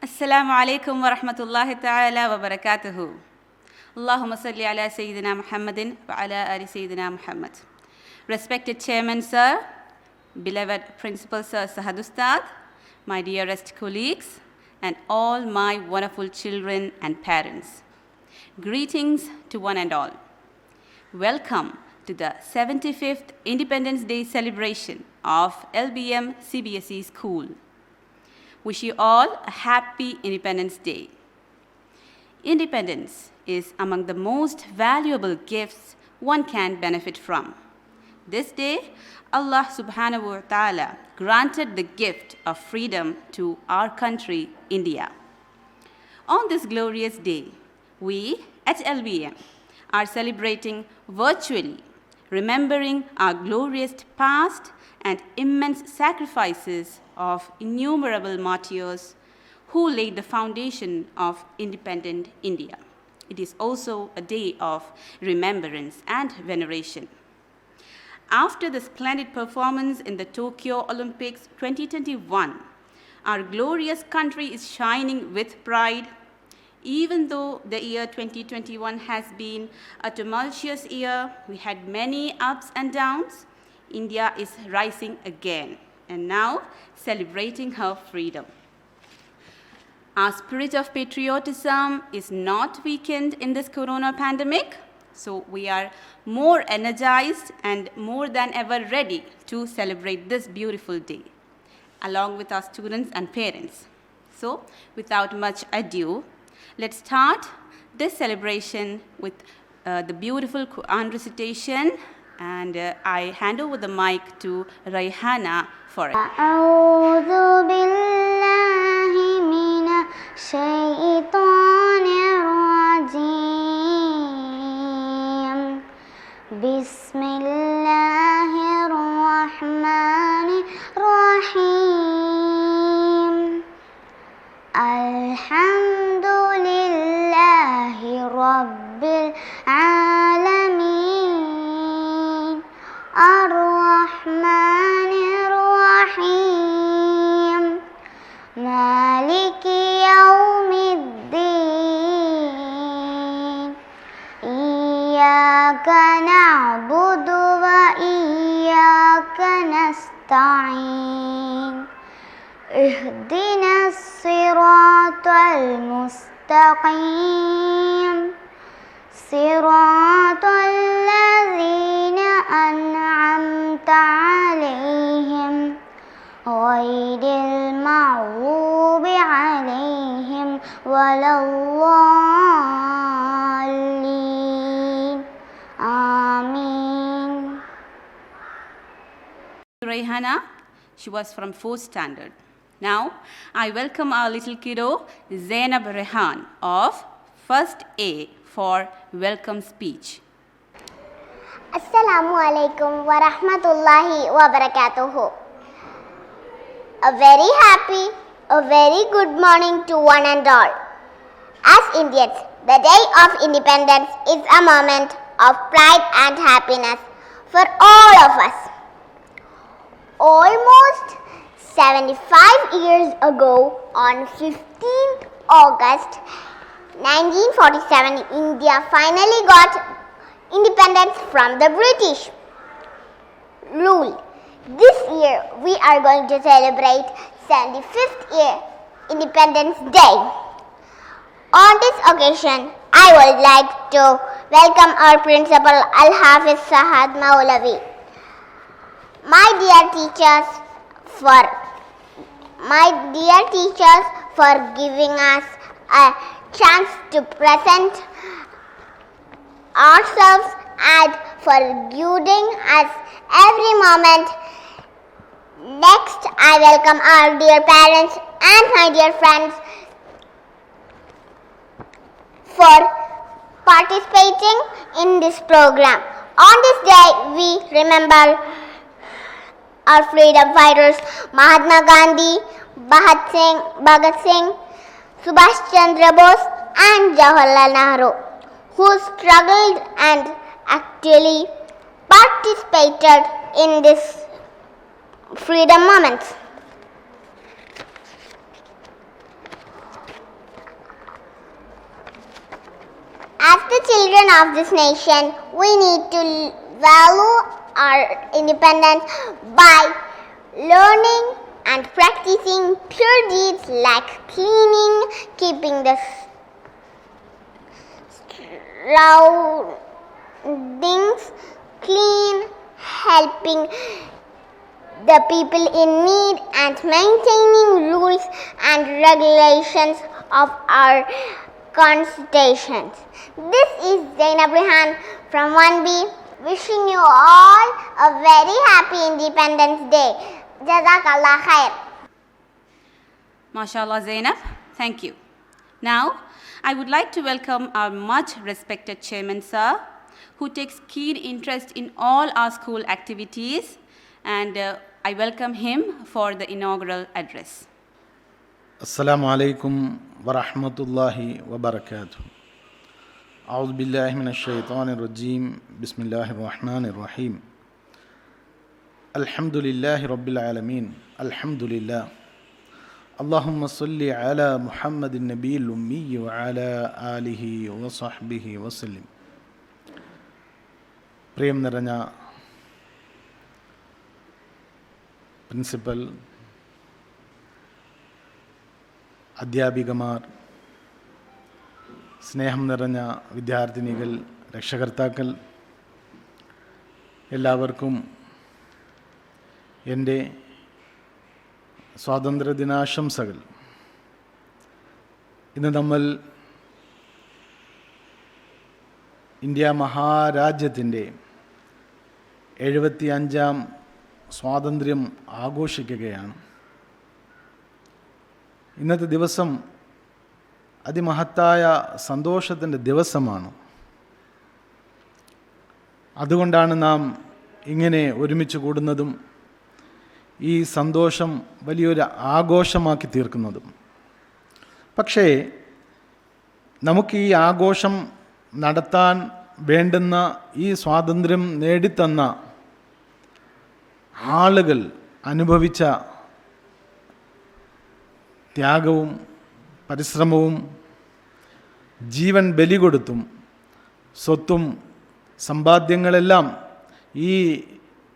السلام عليكم ورحمة الله تعالى وبركاته. اللهم صل على سيدنا محمد وعلى آل سيدنا Muhammad. Respected Chairman Sir, beloved Principal Sir Sahad Ustad, my dearest colleagues, and all my wonderful children and parents. Greetings to one and all. Welcome to the 75th Independence Day celebration of LBM CBSE School. Wish you all a happy Independence Day. Independence is among the most valuable gifts one can benefit from. This day, Allah subhanahu wa ta'ala granted the gift of freedom to our country, India. On this glorious day, we at LBM are celebrating virtually, remembering our glorious past and immense sacrifices of innumerable martyrs who laid the foundation of independent India. It is also a day of remembrance and veneration. After the splendid performance in the Tokyo Olympics 2021, our glorious country is shining with pride. Even though the year 2021 has been a tumultuous year, we had many ups and downs, India is rising again and now celebrating her freedom. Our spirit of patriotism is not weakened in this corona pandemic, so we are more energized and more than ever ready to celebrate this beautiful day, along with our students and parents. So, without much ado, let's start this celebration with the beautiful Quran recitation, and I hand over the mic to Rayhana for it. أعوذ بالله من الشيطان الرجيم بسم الله الرحمن الرحيم الحمد لله رب العالمين الرحمن الرحيم مالك يوم الدين إياك نعبد وإياك نستعين اهدنا الصراط المستقيم صراط الذين أنعمت عليهم غير المغضوب عليهم ولا الضالين آمين. Rayhana, she was from 4th standard. Now, I welcome our little kiddo, Zainab Rehan of 1st A for welcome speech. Assalamu alaikum wa rahmatullahi wa barakatuhu. A very happy, a very good morning to one and all. As Indians, the Day of Independence is a moment of pride and happiness for all of us. Almost 75 years ago, on 15th August 1947, India finally got independence from the British rule. This year, we are going to celebrate 75th year Independence Day. On this occasion, I would like to welcome our principal Al-Hafiz Sahad Maulavi. My dear teachers for giving us a chance to present ourselves and for guiding us every moment. Next, I welcome our dear parents and my dear friends for participating in this program. On this day, we remember our freedom fighters Mahatma Gandhi, Bhagat Singh, Subhash Chandra Bose and Jawaharlal Nehru, who struggled and actually participated in this freedom moments. children of this nation, we need to value our independence by learning and practicing pure deeds like cleaning, keeping the surroundings clean, helping the people in need, and maintaining rules and regulations of our constitutions. This is Zainab Rehan from 1B, wishing you all a very happy Independence Day. Jazakallah khair. MashaAllah Zainab, thank you. Now, I would like to welcome our much respected chairman sir, who takes keen interest in all our school activities, and I welcome him for the inaugural address. Assalamu alaikum wa rahmatullahi wa barakatuh. A'udhu billahi minash shaitanir rajim. Bismillahir rahmanir rahim. Alhamdulillahi rabbil alamin. Alhamdulillah. Allahumma salli ala Muhammadin nabiyil ummi wa ala alihi wa sahbihi wa sallim. പ്രിയം നിറഞ്ഞ principal, അധ്യാപികമാർ, സ്നേഹം നിറഞ്ഞ വിദ്യാർത്ഥിനികൾ, രക്ഷകർത്താക്കൾ, എല്ലാവർക്കും എൻ്റെ സ്വാതന്ത്ര്യദിനാശംസകൾ. ഇന്ന് നമ്മൾ India മഹാരാജ്യത്തിൻ്റെ 75ാം സ്വാതന്ത്ര്യം ആഘോഷിക്കുകയാണ്. ഇന്നത്തെ ദിവസം അതിമഹത്തായ സന്തോഷത്തിൻ്റെ ദിവസമാണ്. അതുകൊണ്ടാണ് നാം ഇങ്ങനെ ഒരുമിച്ച് കൂടുന്നതും ഈ സന്തോഷം വലിയൊരു ആഘോഷമാക്കി തീർക്കുന്നതും. പക്ഷേ നമുക്ക് ഈ ആഘോഷം നടത്താൻ വേണ്ടുന്ന ഈ സ്വാതന്ത്ര്യം നേടിത്തന്ന ആളുകൾ അനുഭവിച്ച ത്യാഗവും പരിശ്രമവും ജീവൻ ബലി കൊടുത്തും സ്വത്തും സമ്പാദ്യങ്ങളെല്ലാം ഈ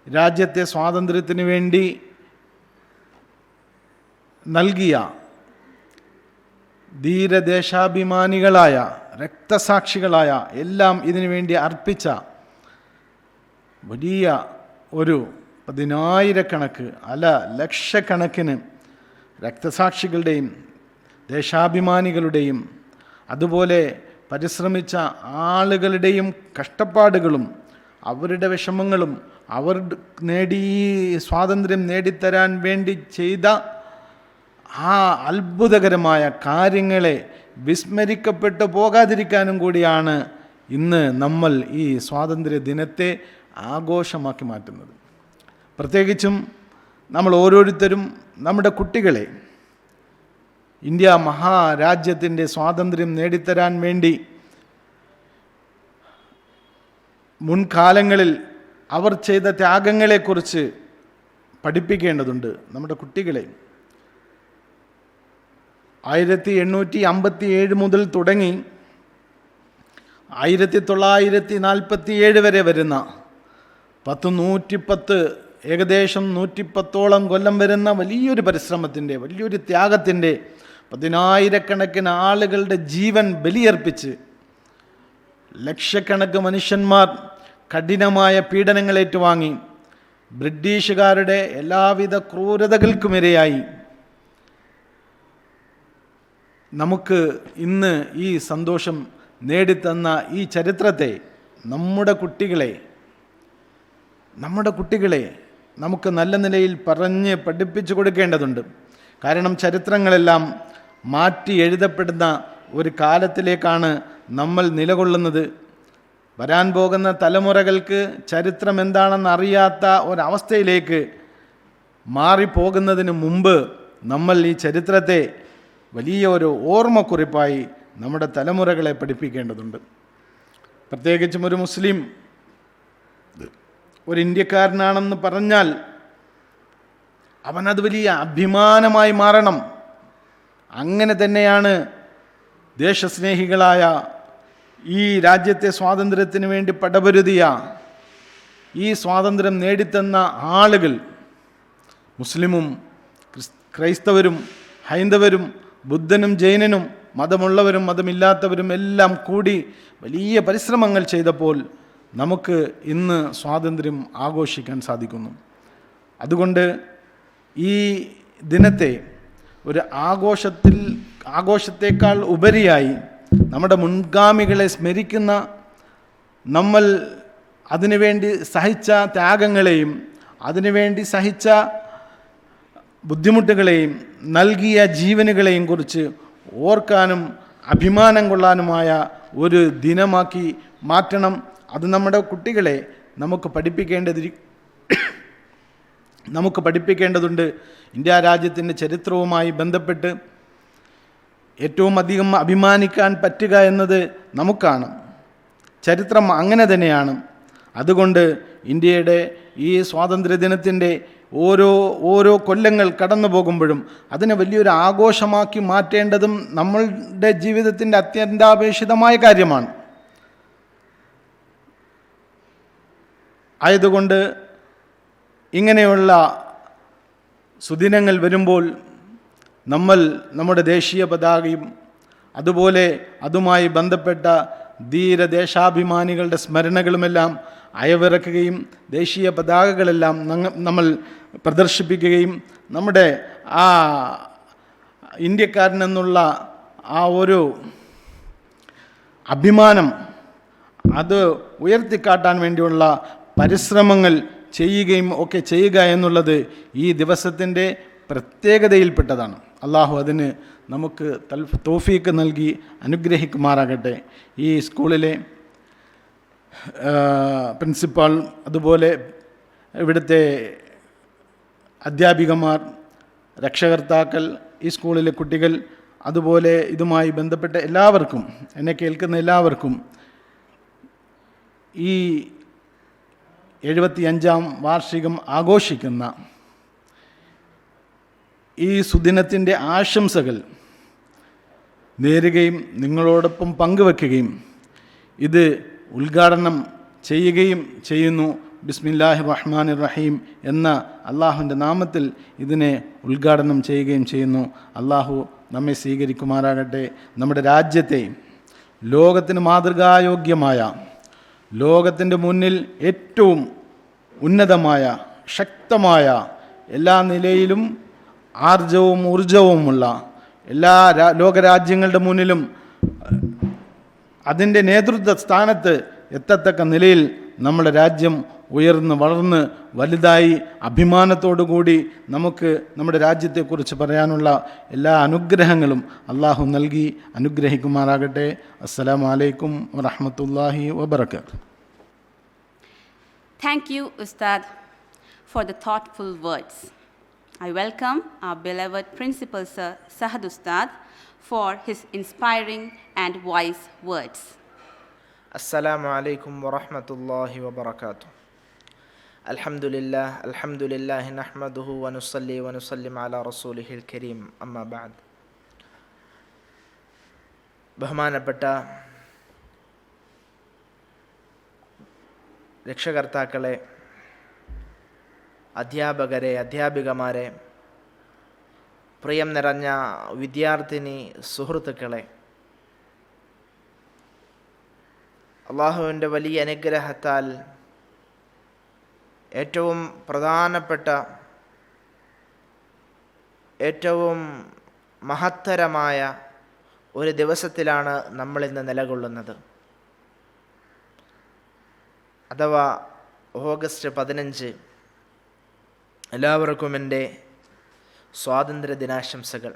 രാജ്യത്തെ സ്വാതന്ത്ര്യത്തിന് വേണ്ടി നൽകിയ ധീരദേശാഭിമാനികളായ രക്തസാക്ഷികളായ എല്ലാം ഇതിനു വേണ്ടി അർപ്പിച്ച വലിയ ഒരു 10,000 അല്ല ലക്ഷക്കണക്കിന് രക്തസാക്ഷികളുടെയും ദേശാഭിമാനികളുടെയും അതുപോലെ പരിശ്രമിച്ച ആളുകളുടെയും കഷ്ടപ്പാടുകളും അവരുടെ വിഷമങ്ങളും അവർ സ്വാതന്ത്ര്യം നേടിത്തരാൻ വേണ്ടി ചെയ്ത ആ അത്ഭുതകരമായ കാര്യങ്ങളെ വിസ്മരിക്കപ്പെട്ടു പോകാതിരിക്കാനും കൂടിയാണ് ഇന്ന് നമ്മൾ ഈ സ്വാതന്ത്ര്യ ദിനത്തെ ആഘോഷമാക്കി മാറ്റുന്നത്. പ്രത്യേകിച്ചും നമ്മൾ ഓരോരുത്തരും നമ്മുടെ കുട്ടികളെ ഇന്ത്യ മഹാരാജ്യത്തിൻ്റെ സ്വാതന്ത്ര്യം നേടിത്തരാൻ വേണ്ടി മുൻകാലങ്ങളിൽ അവർ ചെയ്ത ത്യാഗങ്ങളെക്കുറിച്ച് പഠിപ്പിക്കേണ്ടതുണ്ട്. നമ്മുടെ കുട്ടികളെ 1857 മുതൽ തുടങ്ങി 1947 വരെ വരുന്ന 110 ഏകദേശം 110ഓളം കൊല്ലം വരുന്ന വലിയൊരു പരിശ്രമത്തിൻ്റെ വലിയൊരു ത്യാഗത്തിൻ്റെ 10,000 ആളുകളുടെ ജീവൻ ബലിയർപ്പിച്ച് ലക്ഷക്കണക്ക് മനുഷ്യന്മാർ കഠിനമായ പീഡനങ്ങൾ ഏറ്റുവാങ്ങി ബ്രിട്ടീഷുകാരുടെ എല്ലാവിധ ക്രൂരതകൾക്കുമിരയായി നമുക്ക് ഇന്ന് ഈ സന്തോഷം നേടിത്തന്ന ഈ ചരിത്രത്തെ നമ്മുടെ കുട്ടികളെ നമുക്ക് നല്ല നിലയിൽ പറഞ്ഞ് പഠിപ്പിച്ചു കൊടുക്കേണ്ടതുണ്ട്. കാരണം ചരിത്രങ്ങളെല്ലാം മാറ്റി എഴുതപ്പെടുന്ന ഒരു കാലത്തിലേക്കാണ് നമ്മൾ നിലകൊള്ളുന്നത്. വരാൻ പോകുന്ന തലമുറകൾക്ക് ചരിത്രം എന്താണെന്ന് അറിയാത്ത ഒരവസ്ഥയിലേക്ക് മാറിപ്പോകുന്നതിന് മുമ്പ് നമ്മൾ ഈ ചരിത്രത്തെ വലിയ ഒരു ഓർമ്മക്കുറിപ്പായി നമ്മുടെ തലമുറകളെ പഠിപ്പിക്കേണ്ടതുണ്ട്. പ്രത്യേകിച്ചും ഒരു മുസ്ലിം ഒരു ഇന്ത്യക്കാരനാണെന്ന് പറഞ്ഞാൽ അവനത് വലിയ അഭിമാനമായി മാറണം. അങ്ങനെ തന്നെയാണ് ദേശസ്നേഹികളായ ഈ രാജ്യത്തെ സ്വാതന്ത്ര്യത്തിന് വേണ്ടി പടപൊരുതിയ, ഈ സ്വാതന്ത്ര്യം നേടിത്തന്ന ആളുകൾ മുസ്ലിമും ക്രൈസ്തവരും ഹൈന്ദവരും ബുദ്ധനും ജൈനനും മതമുള്ളവരും മതമില്ലാത്തവരും എല്ലാം കൂടി വലിയ പരിശ്രമങ്ങൾ ചെയ്തപ്പോൾ നമുക്ക് ഇന്ന് സ്വാതന്ത്ര്യം ആഘോഷിക്കാൻ സാധിക്കുന്നു. അതുകൊണ്ട് ഈ ദിനത്തെ ഒരു ആഘോഷത്തേക്കാൾ ഉപരിയായി നമ്മുടെ മുൻഗാമികളെ സ്മരിക്കുന്ന, നമ്മൾ അതിനുവേണ്ടി സഹിച്ച ത്യാഗങ്ങളെയും അതിനുവേണ്ടി സഹിച്ച ബുദ്ധിമുട്ടുകളെയും നൽകിയ ജീവനുകളെയും കുറിച്ച് ഓർക്കാനും അഭിമാനം കൊള്ളാനുമായ ഒരു ദിനമാക്കി മാറ്റണം. അത് നമ്മുടെ കുട്ടികളെ നമുക്ക് പഠിപ്പിക്കേണ്ടതുണ്ട്. ഇന്ത്യ രാജ്യത്തിൻ്റെ ചരിത്രവുമായി ബന്ധപ്പെട്ട് ഏറ്റവും അധികം അഭിമാനിക്കാൻ പറ്റുക എന്നത് നമുക്കാണ്. ചരിത്രം അങ്ങനെ തന്നെയാണ്. അതുകൊണ്ട് ഇന്ത്യയുടെ ഈ സ്വാതന്ത്ര്യദിനത്തിൻ്റെ ഓരോ കൊല്ലങ്ങൾ കടന്നു പോകുമ്പോഴും അതിനെ വലിയൊരു ആഘോഷമാക്കി മാറ്റേണ്ടതും നമ്മളുടെ ജീവിതത്തിൻ്റെ അത്യന്താപേക്ഷിതമായ കാര്യമാണ്. ആയതുകൊണ്ട് ഇങ്ങനെയുള്ള സുദിനങ്ങൾ വരുമ്പോൾ നമ്മൾ നമ്മുടെ ദേശീയ പതാകയും അതുപോലെ അതുമായി ബന്ധപ്പെട്ട ധീരദേശാഭിമാനികളുടെ സ്മരണകളുമെല്ലാം അയവിറക്കുകയും ദേശീയ പതാകകളെല്ലാം നമ്മൾ പ്രദർശിപ്പിക്കുകയും നമ്മുടെ ആ ഇന്ത്യക്കാരനെന്നുള്ള ആ ഒരു അഭിമാനം അത് ഉയർത്തിക്കാട്ടാൻ വേണ്ടിയുള്ള പരിശ്രമങ്ങൾ ചെയ്യുകയും ഒക്കെ ചെയ്യുക എന്നുള്ളത് ഈ ദിവസത്തിൻ്റെ പ്രത്യേകതയിൽപ്പെട്ടതാണ്. അള്ളാഹു അതിന് നമുക്ക് തൗഫീക്ക് നൽകി അനുഗ്രഹിക്കുമാറാകട്ടെ. ഈ സ്കൂളിലെ പ്രിൻസിപ്പാൾ, അതുപോലെ ഇവിടുത്തെ അധ്യാപികമാർ, രക്ഷകർത്താക്കൾ, ഈ സ്കൂളിലെ കുട്ടികൾ, അതുപോലെ ഇതുമായി ബന്ധപ്പെട്ട എല്ലാവർക്കും, എന്നെ കേൾക്കുന്ന എല്ലാവർക്കും ഈ 75ാം വാർഷികം ആഘോഷിക്കുന്ന ഈ സുദിനത്തിൻ്റെ ആശംസകൾ നേരുകയും നിങ്ങളോടൊപ്പം പങ്കുവെക്കുകയും ഇത് ഉദ്ഘാടനം ചെയ്യുകയും ചെയ്യുന്നു. ബിസ്മില്ലാഹിർ റഹ്മാനിർ റഹീം എന്ന അള്ളാഹുവിൻ്റെ നാമത്തിൽ ഇതിനെ ഉദ്ഘാടനം ചെയ്യുകയും ചെയ്യുന്നു. അള്ളാഹു നമ്മെ സ്വീകരിക്കുമാറാകട്ടെ. നമ്മുടെ രാജ്യത്തെ ലോകത്തിന് മാതൃകായോഗ്യമായ, ലോകത്തിൻ്റെ മുന്നിൽ ഏറ്റവും ഉന്നതമായ, ശക്തമായ, എല്ലാ നിലയിലും ആർജവും ഊർജവുമുള്ള എല്ലാ ലോകരാജ്യങ്ങളുടെ മുന്നിലും അതിൻ്റെ നേതൃത്വ സ്ഥാനത്ത് എത്തത്തക്ക നിലയിൽ നമ്മുടെ രാജ്യം ഉയർന്ന് വളർന്ന് വലുതായി അഭിമാനത്തോടുകൂടി നമുക്ക് നമ്മുടെ രാജ്യത്തെക്കുറിച്ച് പറയാനുള്ള എല്ലാ അനുഗ്രഹങ്ങളും അള്ളാഹു നൽകി അനുഗ്രഹിക്കുമാറാകട്ടെ. അസ്സലാമു അലൈക്കും വറഹ്മത്തുള്ളാഹി വബറകാതുഹു. Thank you, Ustad, for the thoughtful words. I welcome our beloved Principal Sir Sahad Ustad for his inspiring and wise words. Assalamu alaikum wa rahmatullahi wa barakatuh. Alhamdulillah, nahmaduhu wa nusalli wa nusallim ala rasulihil kareem, amma ba'd. ബഹുമാനപ്പെട്ട രക്ഷകർത്താക്കളെ, അധ്യാപകരെ, അധ്യാപികമാരെ, പ്രിയം നിറഞ്ഞ വിദ്യാർത്ഥിനി സുഹൃത്തുക്കളെ, അള്ളാഹുവിൻ്റെ വലിയ അനുഗ്രഹത്താൽ ഏറ്റവും പ്രധാനപ്പെട്ട, ഏറ്റവും മഹത്തരമായ ഒരു ദിവസത്തിലാണ് നമ്മളിന്ന് നിലകൊള്ളുന്നത്. അഥവാ ഓഗസ്റ്റ് 15. എല്ലാവർക്കും എൻ്റെ സ്വാതന്ത്ര്യ ദിനാശംസകൾ.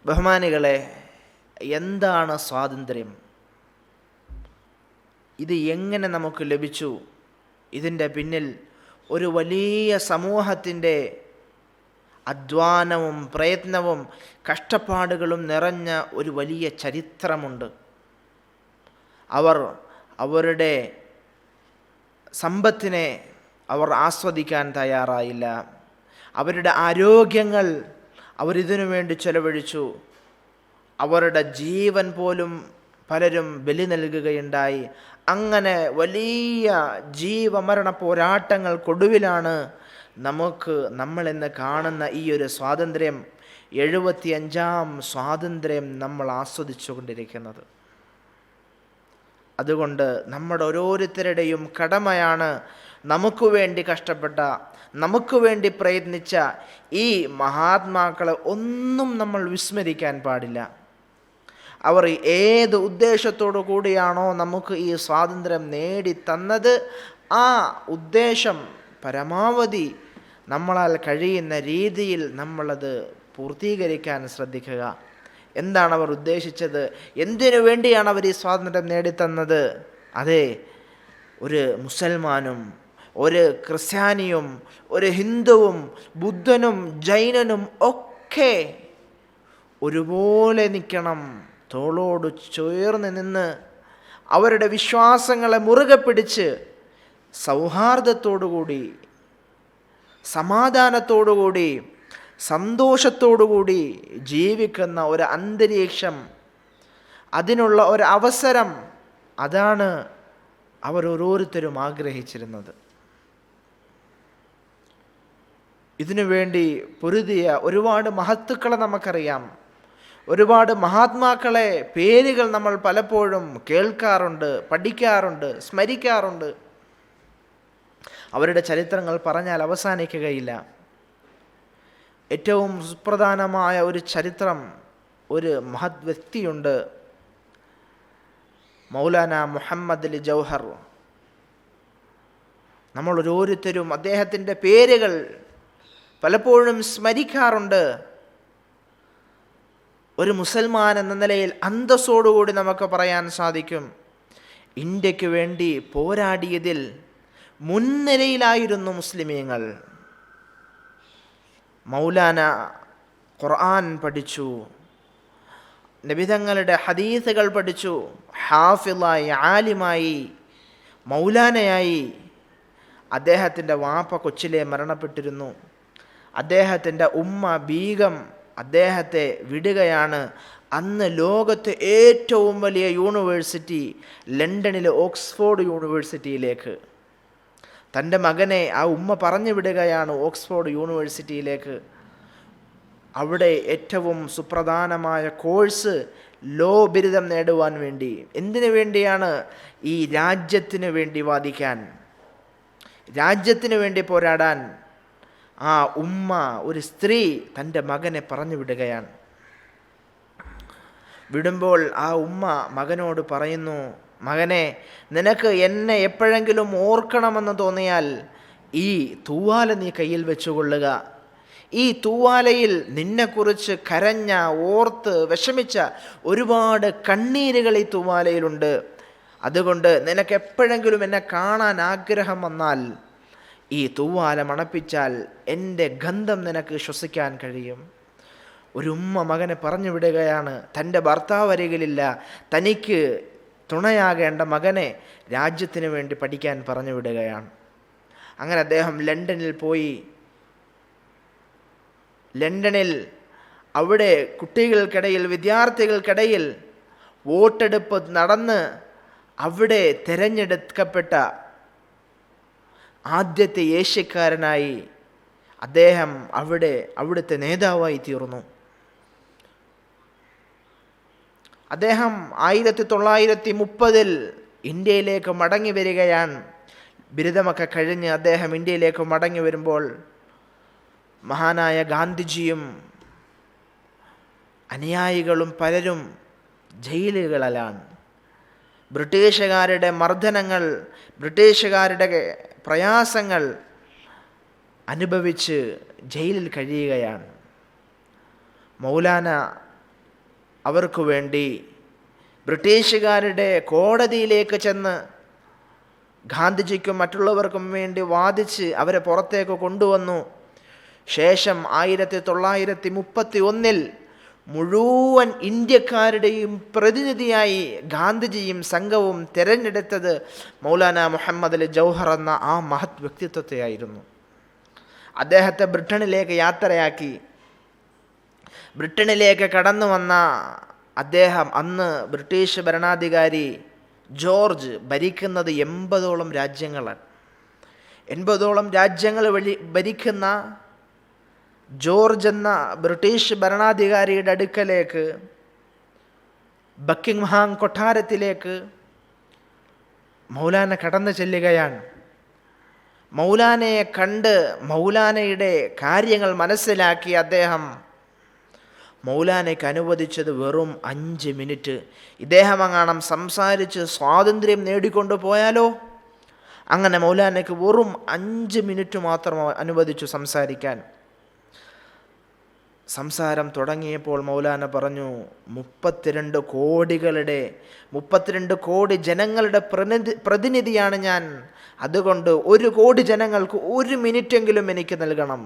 ബഹുമാനികളെ, എന്താണ് സ്വാതന്ത്ര്യം? ഇത് എങ്ങനെ നമുക്ക് ലഭിച്ചു? ഇതിൻ്റെ പിന്നിൽ ഒരു വലിയ സമൂഹത്തിൻ്റെ അധ്വാനവും പ്രയത്നവും കഷ്ടപ്പാടുകളും നിറഞ്ഞ ഒരു വലിയ ചരിത്രമുണ്ട്. അവരുടെ സമ്പത്തിനെ അവർ ആസ്വദിക്കാൻ തയ്യാറായില്ല. അവരുടെ ആരോഗ്യങ്ങൾ അവരിതിനു വേണ്ടി ചെലവഴിച്ചു. അവരുടെ ജീവൻ പോലും പലരും ബലി നൽകുകയുണ്ടായി. അങ്ങനെ വലിയ ജീവമരണ പോരാട്ടങ്ങൾക്കൊടുവിലാണ് നമ്മളിന്ന് കാണുന്ന ഈ ഒരു സ്വാതന്ത്ര്യം, 75ാം സ്വാതന്ത്ര്യം നമ്മൾ ആസ്വദിച്ചു കൊണ്ടിരിക്കുന്നത്. അതുകൊണ്ട് നമ്മുടെ ഓരോരുത്തരുടെയും കടമയാണ് നമുക്ക് വേണ്ടി കഷ്ടപ്പെട്ട, നമുക്ക് വേണ്ടി പ്രയത്നിച്ച ഈ മഹാത്മാക്കളെ ഒന്നും നമ്മൾ വിസ്മരിക്കാൻ പാടില്ല. അവർ ഏത് ഉദ്ദേശത്തോടു കൂടിയാണോ നമുക്ക് ഈ സ്വാതന്ത്ര്യം നേടിത്തന്നത്, ആ ഉദ്ദേശം പരമാവധി നമ്മളാൽ കഴിയുന്ന രീതിയിൽ നമ്മളത് പൂർത്തീകരിക്കാൻ ശ്രദ്ധിക്കുക. എന്താണ് അവർ ഉദ്ദേശിച്ചത്? എന്തിനു വേണ്ടിയാണ് അവർ ഈ സ്വാതന്ത്ര്യം നേടിത്തന്നത്? അതെ, ഒരു മുസൽമാനും ഒരു ക്രിസ്ത്യാനിയും ഒരു ഹിന്ദുവും ബുദ്ധനും ജൈനനും ഒക്കെ ഒരുപോലെ നിൽക്കണം, തോളോട് ചേർന്ന് നിന്ന് അവരുടെ വിശ്വാസങ്ങളെ മുറുകെ പിടിച്ച് സൗഹാർദ്ദത്തോടുകൂടി, സമാധാനത്തോടുകൂടി, സന്തോഷത്തോടുകൂടി ജീവിക്കുന്ന ഒരു അന്തരീക്ഷം, അതിനുള്ള ഒരു അവസരം, അതാണ് അവരോരോരുത്തരും ആഗ്രഹിച്ചിരുന്നത്. ഇതിനുവേണ്ടി പൊരുതിയ ഒരുപാട് മഹത്തുക്കളെ നമുക്കറിയാം. ഒരുപാട് മഹാത്മാക്കളെ പേരുകൾ നമ്മൾ പലപ്പോഴും കേൾക്കാറുണ്ട്, പഠിക്കാറുണ്ട്, സ്മരിക്കാറുണ്ട്. അവരുടെ ചരിത്രങ്ങൾ പറഞ്ഞാൽ അവസാനിക്കുകയില്ല. ഏറ്റവും സുപ്രധാനമായ ഒരു ചരിത്രം, ഒരു മഹത് വ്യക്തിയുണ്ട്, മൗലാന മുഹമ്മദ് അലി ജൗഹർ. നമ്മൾ ഓരോരുത്തരും അദ്ദേഹത്തിൻ്റെ പേരുകൾ പലപ്പോഴും സ്മരിക്കാറുണ്ട്. ഒരു മുസൽമാൻ എന്ന നിലയിൽ അന്തസ്സോടുകൂടി നമുക്ക് പറയാൻ സാധിക്കും, ഇന്ത്യക്ക് വേണ്ടി പോരാടിയതിൽ മുൻനിരയിലായിരുന്നു മുസ്ലിമീങ്ങൾ. മൗലാന ഖുർആൻ പഠിച്ചു, നബിതങ്ങളുടെ ഹദീസുകൾ പഠിച്ചു, ഹാഫിളായി, ആലിമായി, മൗലാനയായി. അദ്ദേഹത്തിൻ്റെ വാപ്പ കൊച്ചിലെ മരണപ്പെട്ടിരുന്നു. അദ്ദേഹത്തിൻ്റെ ഉമ്മ ബീഗം അദ്ദേഹത്തെ വിടുകയാണ്. അന്ന് ലോകത്തെ ഏറ്റവും വലിയ യൂണിവേഴ്സിറ്റി, ലണ്ടനിലെ ഓക്സ്ഫോർഡ് യൂണിവേഴ്സിറ്റിയിലേക്ക് തൻ്റെ മകനെ ആ ഉമ്മ പറഞ്ഞു വിടുകയാണ്, ഓക്സ്ഫോർഡ് യൂണിവേഴ്സിറ്റിയിലേക്ക്. അവിടെ ഏറ്റവും സുപ്രധാനമായ കോഴ്സ്, ലോ ബിരുദം നേടുവാൻ വേണ്ടി. എന്തിനു വേണ്ടിയാണ്? ഈ രാജ്യത്തിന് വേണ്ടി വാദിക്കാൻ, രാജ്യത്തിന് വേണ്ടി പോരാടാൻ. ആ ഉമ്മ, ഒരു സ്ത്രീ, തൻ്റെ മകനെ പറഞ്ഞു വിടുകയാണ്. വിടുമ്പോൾ ആ ഉമ്മ മകനോട് പറയുന്നു, മകനെ, നിനക്ക് എന്നെ എപ്പോഴെങ്കിലും ഓർക്കണമെന്ന് തോന്നിയാൽ ഈ തൂവാല നീ കയ്യിൽ വെച്ചുകൊള്ളുക. ഈ തൂവാലയിൽ നിന്നെക്കുറിച്ച് കരഞ്ഞ, ഓർത്ത് വിഷമിച്ച ഒരുപാട് കണ്ണീരുകൾ ഈ തൂവാലയിലുണ്ട്. അതുകൊണ്ട് നിനക്ക് എപ്പോഴെങ്കിലും എന്നെ കാണാൻ ആഗ്രഹം വന്നാൽ ഈ തൂവാല മണപ്പിച്ചാൽ എൻ്റെ ഗന്ധം നിനക്ക് ശ്വസിക്കാൻ കഴിയും. ഒരു ഉമ്മ മകനെ പറഞ്ഞു വിടുകയാണ്. തൻ്റെ ഭർത്താവ് അരികിലില്ല, തനിക്ക് തുണയാകേണ്ട മകനെ രാജ്യത്തിന് വേണ്ടി പഠിക്കാൻ പറഞ്ഞു വിടുകയാണ്. അങ്ങനെ അദ്ദേഹം ലണ്ടനിൽ പോയി. ലണ്ടനിൽ അവിടെ കുട്ടികൾക്കിടയിൽ, വിദ്യാർത്ഥികൾക്കിടയിൽ വോട്ടെടുപ്പ് നടന്ന് അവിടെ തിരഞ്ഞെടുക്കപ്പെട്ട ആദ്യത്തെ ഏഷ്യക്കാരനായി അദ്ദേഹം അവിടുത്തെ നേതാവായി തീർന്നു. അദ്ദേഹം 1930 ഇന്ത്യയിലേക്ക് മടങ്ങി വരികയാണ്. ബിരുദമൊക്കെ കഴിഞ്ഞ് അദ്ദേഹം ഇന്ത്യയിലേക്ക് മടങ്ങി വരുമ്പോൾ മഹാനായ ഗാന്ധിജിയും അനുയായികളും പലരും ജയിലുകളിലാണ്. ബ്രിട്ടീഷുകാരുടെ മർദ്ദനങ്ങൾ, ബ്രിട്ടീഷുകാരുടെ പ്രയാസങ്ങൾ അനുഭവിച്ച് ജയിലിൽ കഴിയുകയാണ്. മൗലാന അവർക്ക് വേണ്ടി ബ്രിട്ടീഷുകാരുടെ കോടതിയിലേക്ക് ചെന്ന് ഗാന്ധിജിക്കും മറ്റുള്ളവർക്കും വേണ്ടി വാദിച്ച് അവരെ പുറത്തേക്ക് കൊണ്ടുവന്നു. ശേഷം 1931 മുഴുവൻ ഇന്ത്യക്കാരുടെയും പ്രതിനിധിയായി ഗാന്ധിജിയും സംഘവും തിരഞ്ഞെടുത്തത് മൗലാന മുഹമ്മദ് അലി ജൗഹർ എന്ന ആ മഹത് വ്യക്തിത്വത്തെയായിരുന്നു. അദ്ദേഹത്തെ ബ്രിട്ടനിലേക്ക് യാത്രയാക്കി. ബ്രിട്ടനിലേക്ക് കടന്നു വന്ന അദ്ദേഹം അന്ന് ബ്രിട്ടീഷ് ഭരണാധികാരി ജോർജ് ഭരിക്കുന്നത് 80ഓളം രാജ്യങ്ങളാണ്. 80ഓളം രാജ്യങ്ങൾ ഭരിക്കുന്ന ജോർജ് എന്ന ബ്രിട്ടീഷ് ഭരണാധികാരിയുടെ അടുക്കലേക്ക്, ബക്കിംഗ്ഹാം കൊട്ടാരത്തിലേക്ക് മൗലാന കടന്നു ചെല്ലുകയാണ്. മൗലാനയെ കണ്ട് മൗലാനയുടെ കാര്യങ്ങൾ മനസ്സിലാക്കി അദ്ദേഹം മൗലാനയ്ക്ക് അനുവദിച്ചത് വെറും 5 മിനിറ്റ്. ഇദ്ദേഹം അങ്ങാണം സംസാരിച്ച് സ്വാതന്ത്ര്യം നേടിക്കൊണ്ടു പോയാലോ? അങ്ങനെ മൗലാനയ്ക്ക് വെറും 5 മിനിറ്റ് മാത്രം അനുവദിച്ചു സംസാരിക്കാൻ. സംസാരം തുടങ്ങിയപ്പോൾ മൗലാന പറഞ്ഞു, 32 കോടി ജനങ്ങളുടെ പ്രതിനിധിയാണ് ഞാൻ. അതുകൊണ്ട് 1 കോടി ജനങ്ങൾക്ക് 1 മിനിറ്റെങ്കിലും എനിക്ക് നൽകണം.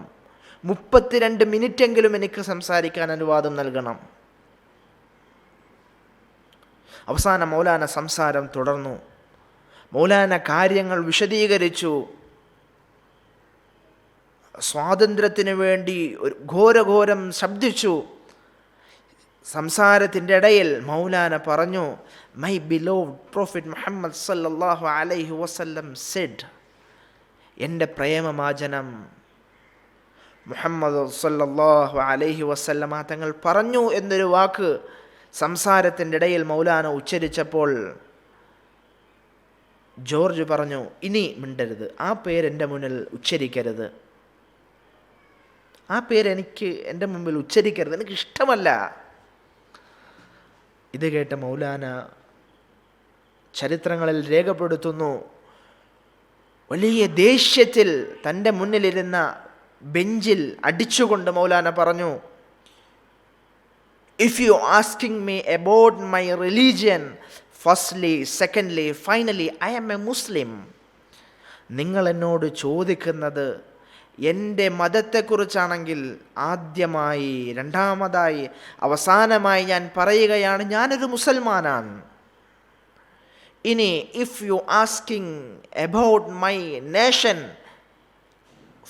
32 മിനിറ്റെങ്കിലും എനിക്ക് സംസാരിക്കാൻ അനുവാദം നൽകണം. അവസാനം മൗലാന സംസാരം തുടർന്നു. മൗലാന കാര്യങ്ങൾ വിശദീകരിച്ചു. സ്വാതന്ത്ര്യത്തിന് വേണ്ടി ഒരു ഘോരഘോരം ശബ്ദിച്ചു. സംസാരത്തിൻ്റെ ഇടയിൽ മൗലാന പറഞ്ഞു, മൈ ബിലോവ്ഡ് പ്രോഫിറ്റ് മുഹമ്മദ് സല്ലല്ലാഹു അലൈഹി വസല്ലം സെഡ്, എൻ്റെ പ്രേമമാജനം മുഹമ്മദ് സല്ലല്ലാഹു അലൈഹി വസല്ലമ തങ്ങൾ പറഞ്ഞു എന്നൊരു വാക്ക് സംസാരത്തിൻ്റെ ഇടയിൽ മൗലാന ഉച്ചരിച്ചപ്പോൾ ജോർജ് പറഞ്ഞു, ഇനി മിണ്ടരുത്, ആ പേരെൻ്റെ മുന്നിൽ ഉച്ചരിക്കരുത്, ആ പേരെനിക്ക് എൻ്റെ മുമ്പിൽ ഉച്ചരിക്കരുത്, എനിക്കിഷ്ടമല്ല. ഇത് കേട്ട മൗലാന ചരിത്രങ്ങളിൽ രേഖപ്പെടുത്തുന്നു, വലിയ ദേഷ്യത്തിൽ തൻ്റെ മുന്നിലിരുന്ന ബെഞ്ചിൽ അടിച്ചുകൊണ്ട് മൗലാന പറഞ്ഞു, if you asking me about my religion, firstly, secondly, finally, I am a Muslim. നിങ്ങൾ എന്നോട് ചോദിക്കുന്നത് എൻ്റെ മതത്തെക്കുറിച്ചാണെങ്കിൽ ആദ്യമായി, രണ്ടാമതായി, അവസാനമായി ഞാൻ പറയുകയാണ്, ഞാനൊരു മുസൽമാനാണ്. ഇനി if you asking about my nation,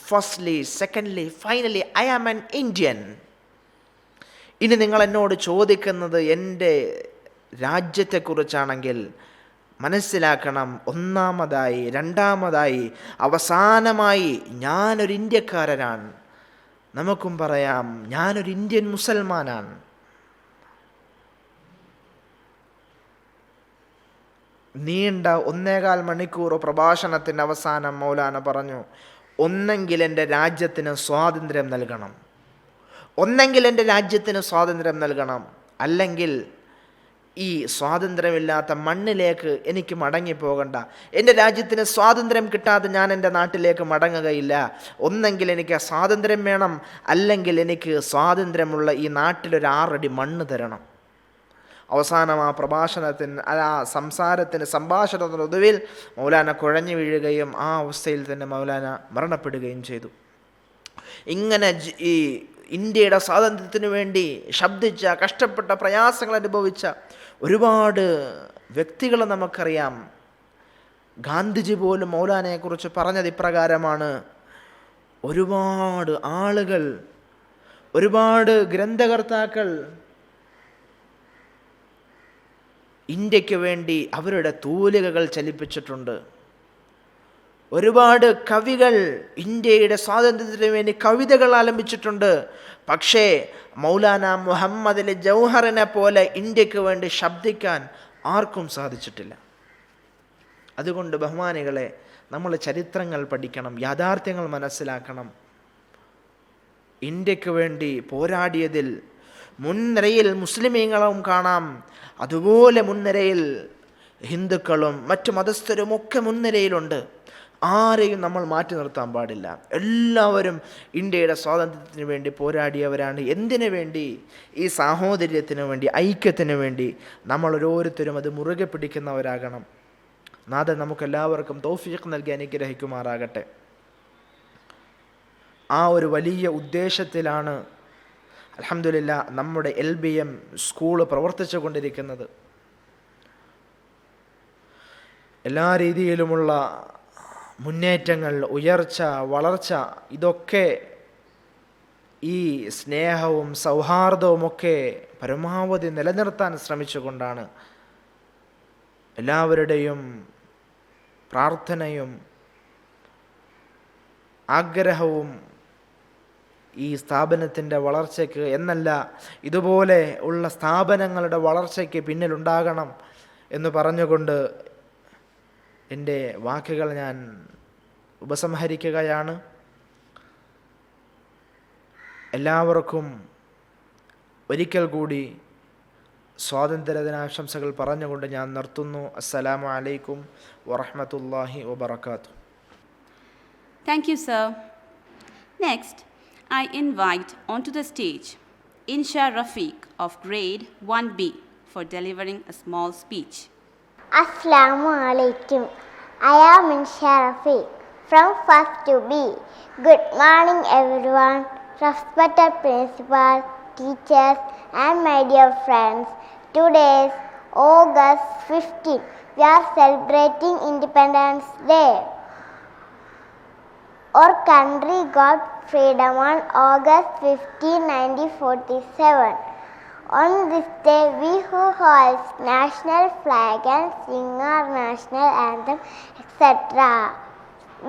firstly, secondly, finally, I am an Indian. ഇനി നിങ്ങൾ എന്നോട് ചോദിക്കുന്നത് എൻ്റെ രാജ്യത്തെക്കുറിച്ചാണെങ്കിൽ മനസ്സിലാക്കണം, ഒന്നാമതായി, രണ്ടാമതായി, അവസാനമായി ഞാനൊരു ഇന്ത്യക്കാരനാണ്. നമുക്കും പറയാം, ഞാനൊരു ഇന്ത്യൻ മുസൽമാനാണ്. നീണ്ട 1.25 മണിക്കൂർ പ്രഭാഷണത്തിൻ്റെ അവസാനം മൗലാന പറഞ്ഞു, ഒന്നെങ്കിൽ എൻ്റെ രാജ്യത്തിന് സ്വാതന്ത്ര്യം നൽകണം, ഒന്നെങ്കിൽ എൻ്റെ രാജ്യത്തിന് സ്വാതന്ത്ര്യം നൽകണം, അല്ലെങ്കിൽ ഈ സ്വാതന്ത്ര്യമില്ലാത്ത മണ്ണിലേക്ക് എനിക്ക് മടങ്ങിപ്പോകണ്ട. എൻ്റെ രാജ്യത്തിന് സ്വാതന്ത്ര്യം കിട്ടാതെ ഞാൻ എൻ്റെ നാട്ടിലേക്ക് മടങ്ങുകയില്ല. ഒന്നെങ്കിൽ എനിക്ക് സ്വാതന്ത്ര്യം വേണം, അല്ലെങ്കിൽ എനിക്ക് സ്വാതന്ത്ര്യമുള്ള ഈ നാട്ടിലൊരു 6 അടി മണ്ണ് തരണം. അവസാനം ആ പ്രഭാഷണത്തിന്, ആ സംഭാഷണത്തിന് ഒടുവിൽ മൗലാന കുഴഞ്ഞു വീഴുകയും ആ അവസ്ഥയിൽ തന്നെ മൗലാന മരണപ്പെടുകയും ചെയ്തു. ഇങ്ങനെ ഈ ഇന്ത്യയുടെ സ്വാതന്ത്ര്യത്തിനു വേണ്ടി ശബ്ദിച്ച, കഷ്ടപ്പെട്ട, പ്രയാസങ്ങൾ അനുഭവിച്ച ഒരുപാട് വ്യക്തികളെ നമുക്കറിയാം. ഗാന്ധിജി പോലും മൗലാനയെക്കുറിച്ച് പറഞ്ഞത് ഇപ്രകാരമാണ്, ഒരുപാട് ആളുകൾ, ഒരുപാട് ഗ്രന്ഥകർത്താക്കൾ ഇന്ത്യക്ക് വേണ്ടി അവരുടെ തൂലികകൾ ചലിപ്പിച്ചിട്ടുണ്ട്. ഒരുപാട് കവികൾ ഇന്ത്യയുടെ സ്വാതന്ത്ര്യത്തിന് വേണ്ടി കവിതകൾ ആലപിച്ചിട്ടുണ്ട്. പക്ഷേ മൗലാന മുഹമ്മദ് അലി ജൗഹറിനെ പോലെ ഇന്ത്യക്ക് വേണ്ടി ശബ്ദിക്കാൻ ആർക്കും സാധിച്ചിട്ടില്ല. അതുകൊണ്ട് ബഹുമാനികളെ, നമ്മൾ ചരിത്രങ്ങൾ പഠിക്കണം, യാഥാർത്ഥ്യങ്ങൾ മനസ്സിലാക്കണം. ഇന്ത്യക്ക് വേണ്ടി പോരാടിയതിൽ മുൻനിരയിൽ മുസ്ലിമീങ്ങളും കാണാം, അതുപോലെ മുൻനിരയിൽ ഹിന്ദുക്കളും മറ്റു മതസ്ഥരും ഒക്കെ മുൻനിരയിലുണ്ട്. ആരെയും നമ്മൾ മാറ്റി നിർത്താൻ പാടില്ല. എല്ലാവരും ഇന്ത്യയുടെ സ്വാതന്ത്ര്യത്തിന് വേണ്ടി പോരാടിയവരാണ്. എന്തിനു വേണ്ടി? ഈ സാഹോദര്യത്തിന് വേണ്ടി, ഐക്യത്തിന് വേണ്ടി. നമ്മൾ ഓരോരുത്തരും അത് മുറുകെ പിടിക്കുന്നവരാകണം. നാഥൻ നമുക്കെല്ലാവർക്കും തൗഫീഖ് നൽകി അനുഗ്രഹിക്കുമാറാകട്ടെ. ആ ഒരു വലിയ ഉദ്ദേശത്തിലാണ് അൽഹംദുലില്ലാ നമ്മുടെ LBM സ്കൂൾ പ്രവർത്തിച്ചു കൊണ്ടിരിക്കുന്നത്. എല്ലാ രീതിയിലുമുള്ള മുന്നേറ്റങ്ങൾ, ഉയർച്ച, വളർച്ച, ഇതൊക്കെ ഈ സ്നേഹവും സൗഹാർദ്ദവുമൊക്കെ പരമാവധി നിലനിർത്താൻ ശ്രമിച്ചുകൊണ്ടാണ് എല്ലാവരുടെയും പ്രാർത്ഥനയും ആഗ്രഹവും ഈ സ്ഥാപനത്തിൻ്റെ വളർച്ചയ്ക്ക് എന്നല്ല ഇതുപോലെ ഉള്ള സ്ഥാപനങ്ങളുടെ വളർച്ചയ്ക്ക് പിന്നിലുണ്ടാകണം എന്ന് പറഞ്ഞുകൊണ്ട് എൻ്റെ വാക്കുകൾ ഞാൻ ഉപസംഹരിക്കുകയാണ്. എല്ലാവർക്കും ഒരിക്കൽ കൂടി സ്വാതന്ത്ര്യദിനാശംസകൾ പറഞ്ഞുകൊണ്ട് ഞാൻ നിർത്തുന്നു. അസ്സലാമു അലൈക്കും വറഹ്മത്തുള്ളാഹി വബറകാതുഹു. Thank you, sir. Next, I invite onto the stage Insha Rafiq of grade 1B for delivering a small speech. Assalamu alaikum. I am Insha Rafiq from 1st to B. Good morning everyone, respected principal, teachers and my dear friends. Today is August 15. We are celebrating Independence Day. Our country got freedom on August 15, 1947. On this day, we who hoist national flag and sing our national anthem, etc.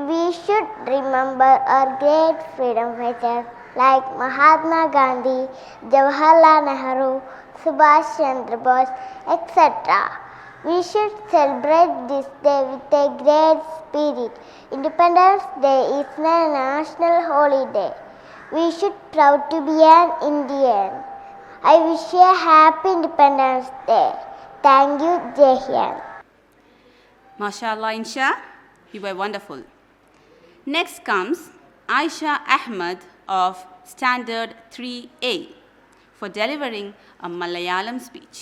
We should remember our great freedom fighters like Mahatma Gandhi, Jawaharlal Nehru, Subhash Chandra Bose, etc. We should celebrate this day with a great spirit. Independence Day is a national holiday. We should proud to be an Indian. I wish you a happy Independence Day. Thank you, Jai Hind. MashaAllah, Insha, you were wonderful. Next comes Aisha Ahmed of Standard 3A for delivering a Malayalam speech.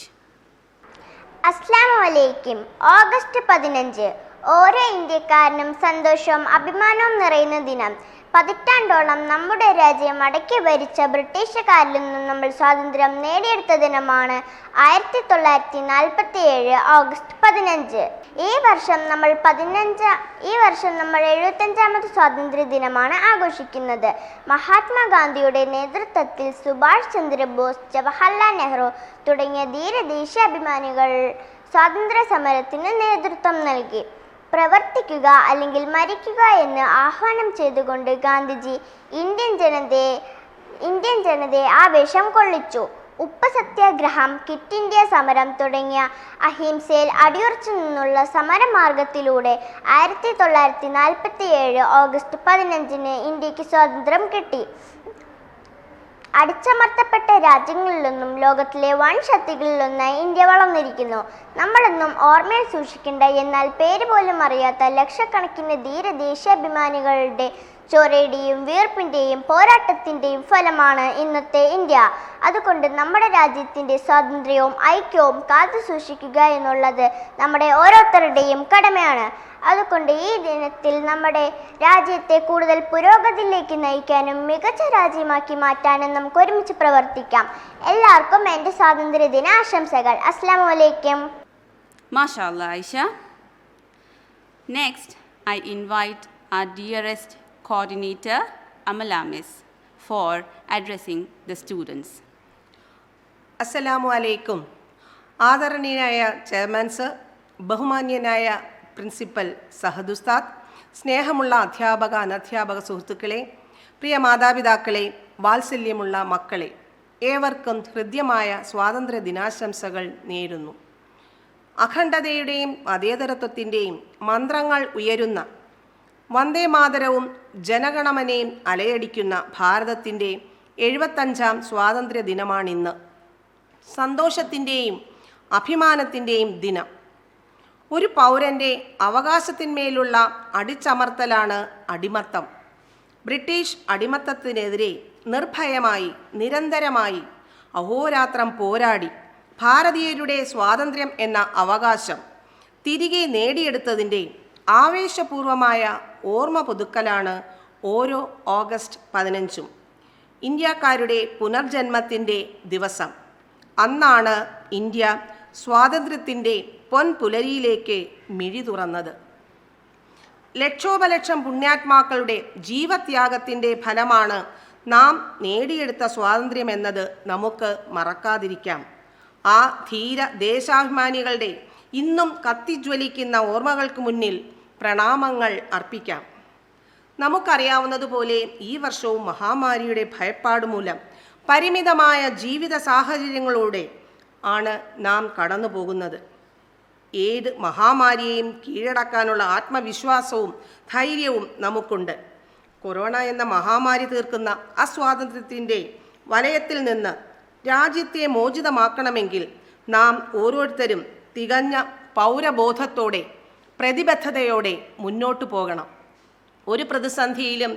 അസ്സലാമു അലൈക്കും. August 15 ഓരോ ഇന്ത്യക്കാരനും സന്തോഷവും അഭിമാനവും നിറയുന്ന ദിനം. പതിറ്റാണ്ടോളം നമ്മുടെ രാജ്യം അടക്കി ഭരിച്ച ബ്രിട്ടീഷുകാരിൽ നിന്നും നമ്മൾ സ്വാതന്ത്ര്യം നേടിയെടുത്ത ദിനമാണ് 1947 ഓഗസ്റ്റ് 15. ഈ വർഷം നമ്മൾ 75ാമത് സ്വാതന്ത്ര്യ ദിനമാണ് ആഘോഷിക്കുന്നത്. മഹാത്മാഗാന്ധിയുടെ നേതൃത്വത്തിൽ സുഭാഷ് ചന്ദ്രബോസ്, ജവഹർലാൽ നെഹ്റു തുടങ്ങിയ ധീര ദേശീയാഭിമാനികൾ സ്വാതന്ത്ര്യ സമരത്തിന് നേതൃത്വം നൽകി. പ്രവർത്തിക്കുക അല്ലെങ്കിൽ മരിക്കുക എന്ന് ആഹ്വാനം ചെയ്തുകൊണ്ട് ഗാന്ധിജി ഇന്ത്യൻ ജനതയെ ആവേശം കൊള്ളിച്ചു. ഉപ്പ് സത്യാഗ്രഹം, ക്വിറ്റ് ഇന്ത്യ സമരം തുടങ്ങിയ അഹിംസയിൽ അടിയുറച്ചു നിന്നുള്ള സമരമാർഗത്തിലൂടെ 1947 ഓഗസ്റ്റ് 15 ഇന്ത്യക്ക് സ്വാതന്ത്ര്യം കിട്ടി. അടിച്ചമർത്തപ്പെട്ട രാജ്യങ്ങളിലൊന്നും ലോകത്തിലെ വൻ ശക്തികളിലൊന്നായി ഇന്ത്യ വളർന്നിരിക്കുന്നു. നമ്മളൊന്നും ഓർമ്മയിൽ സൂക്ഷിക്കേണ്ട, എന്നാൽ പേര് പോലും അറിയാത്ത ലക്ഷക്കണക്കിന് ധീര ദേശീയാഭിമാനികളുടെ ചോരയുടെയും വീർപ്പിൻ്റെയും പോരാട്ടത്തിൻ്റെയും ഫലമാണ് ഇന്നത്തെ ഇന്ത്യ. അതുകൊണ്ട് നമ്മുടെ രാജ്യത്തിൻ്റെ സ്വാതന്ത്ര്യവും ഐക്യവും കാത്തു സൂക്ഷിക്കുക എന്നുള്ളത് നമ്മുടെ ഓരോരുത്തരുടെയും കടമയാണ്. അതുകൊണ്ട് ഈ ദിനത്തിൽ നമ്മുടെ രാജ്യത്തെ കൂടുതൽ പുരോഗതിയിലേക്ക് നയിക്കാനും മികച്ച രാജ്യമാക്കി മാറ്റാനും നമുക്ക് ഒരുമിച്ച് പ്രവർത്തിക്കാം. എല്ലാവർക്കും എൻ്റെ സ്വാതന്ത്ര്യദിന ആശംസകൾ. അസ്സലാമു അലൈക്കും. MashaAllah, Aisha. Next, I invite our dearest coordinator, Amala Miss, for addressing the students. അസ്സലാമു അലൈക്കും. ആദരണീയനായ ചെയർമാൻ സർ, ബഹുമാന്യനായ പ്രിൻസിപ്പൽ സഹദ് ഉസ്താദ്, സ്നേഹമുള്ള അധ്യാപക അനധ്യാപക സുഹൃത്തുക്കളെ, പ്രിയ മാതാപിതാക്കളെ, വാത്സല്യമുള്ള മക്കളെ, ഏവർക്കും ഹൃദ്യമായ സ്വാതന്ത്ര്യ ദിനാശംസകൾ നേരുന്നു. അഖണ്ഡതയുടെയും മതേതരത്വത്തിൻ്റെയും മന്ത്രങ്ങൾ ഉയരുന്ന വന്ദേ മാതരവും ജനഗണമനയും അലയടിക്കുന്ന ഭാരതത്തിൻ്റെ 75ാം സ്വാതന്ത്ര്യ ദിനമാണിന്ന്. സന്തോഷത്തിൻ്റെയും അഭിമാനത്തിൻ്റെയും ദിനം. ഒരു പൗരൻ്റെ അവകാശത്തിന്മേലുള്ള അടിച്ചമർത്തലാണ് അടിമത്തം. ബ്രിട്ടീഷ് അടിമത്തത്തിനെതിരെ നിർഭയമായി നിരന്തരമായി അഹോരാത്രം പോരാടി ഭാരതീയരുടെ സ്വാതന്ത്ര്യം എന്ന അവകാശം തിരികെ നേടിയെടുത്തതിൻ്റെ ആവേശപൂർവമായ ഓർമ്മ പുതുക്കലാണ് ഓരോ ഓഗസ്റ്റ് 15. ഇന്ത്യക്കാരുടെ പുനർജന്മത്തിൻ്റെ ദിവസം. അന്നാണ് ഇന്ത്യ സ്വാതന്ത്ര്യത്തിൻ്റെ പൊൻപുലരിയിലേക്ക് മിഴി തുറന്നത്. ലക്ഷോപലക്ഷം പുണ്യാത്മാക്കളുടെ ജീവത്യാഗത്തിൻ്റെ ഫലമാണ് നാം നേടിയെടുത്ത സ്വാതന്ത്ര്യം എന്നത് നമുക്ക് മറക്കാതിരിക്കാം. ആ ധീര ദേശാഭിമാനികളുടെ ഇന്നും കത്തിജ്വലിക്കുന്ന ഓർമ്മകൾക്ക് മുന്നിൽ പ്രണാമങ്ങൾ അർപ്പിക്കാം. നമുക്കറിയാവുന്നതുപോലെ ഈ വർഷവും മഹാമാരിയുടെ ഭയപ്പാട് മൂലം പരിമിതമായ ജീവിത സാഹചര്യങ്ങളോടെ ആണ് നാം കടന്നു പോകുന്നത്. ഏത് മഹാമാരിയെയും കീഴടക്കാനുള്ള ആത്മവിശ്വാസവും ധൈര്യവും നമുക്കുണ്ട്. കൊറോണ എന്ന മഹാമാരി തീർക്കുന്ന അസ്വാതന്ത്ര്യത്തിൻ്റെ വലയത്തിൽ നിന്ന് രാജ്യത്തെ മോചിതമാക്കണമെങ്കിൽ നാം ഓരോരുത്തരും തികഞ്ഞ പൗരബോധത്തോടെ പ്രതിബദ്ധതയോടെ മുന്നോട്ടു പോകണം. ഒരു പ്രതിസന്ധിയിലും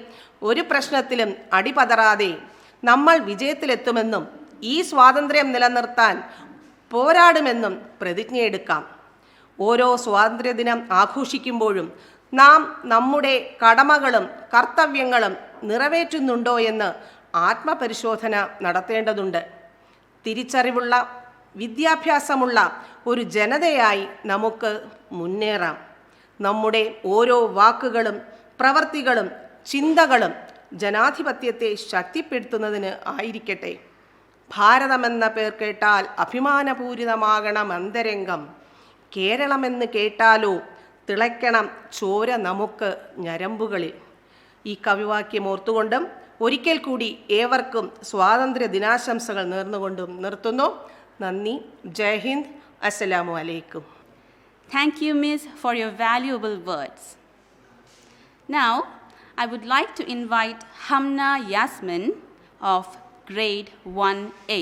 ഒരു പ്രശ്നത്തിലും അടിപതറാതെ നമ്മൾ വിജയത്തിലെത്തുമെന്നും ഈ സ്വാതന്ത്ര്യം നിലനിർത്താൻ പോരാടുമെന്നും പ്രതിജ്ഞയെടുക്കാം. ഓരോ സ്വാതന്ത്ര്യദിനം ആഘോഷിക്കുമ്പോഴും നാം നമ്മുടെ കടമകളും കർത്തവ്യങ്ങളും നിറവേറ്റുന്നുണ്ടോ എന്ന് ആത്മപരിശോധന നടത്തേണ്ടതുണ്ട്. തിരിച്ചറിവുള്ള വിദ്യാഭ്യാസമുള്ള ഒരു ജനതയായി നമുക്ക് മുന്നേറാം. നമ്മുടെ ഓരോ വാക്കുകളും പ്രവൃത്തികളും ചിന്തകളും ജനാധിപത്യത്തെ ശക്തിപ്പെടുത്തുന്നതിന് ആയിരിക്കട്ടെ. ഭാരതമെന്ന പേർ കേട്ടാൽ അഭിമാനപൂരിതമാകണം അന്തരംഗം. കേരളമെന്ന് കേട്ടാലോ തിളയ്ക്കണം ചോര നമുക്ക് ഞരമ്പുകളിൽ. ഈ കവിവാക്യം ഓർത്തുകൊണ്ടും ഒരിക്കൽ കൂടി ഏവർക്കും സ്വാതന്ത്ര്യ ദിനാശംസകൾ നേർന്നുകൊണ്ടും നിർത്തുന്നു. നന്ദി. ജയ് ഹിന്ദ്. അസ്സലാമു അലൈക്കും. Thank you, Miss, for your valuable words. Now, I would like to invite Hamna Yasmin of Grade 1A.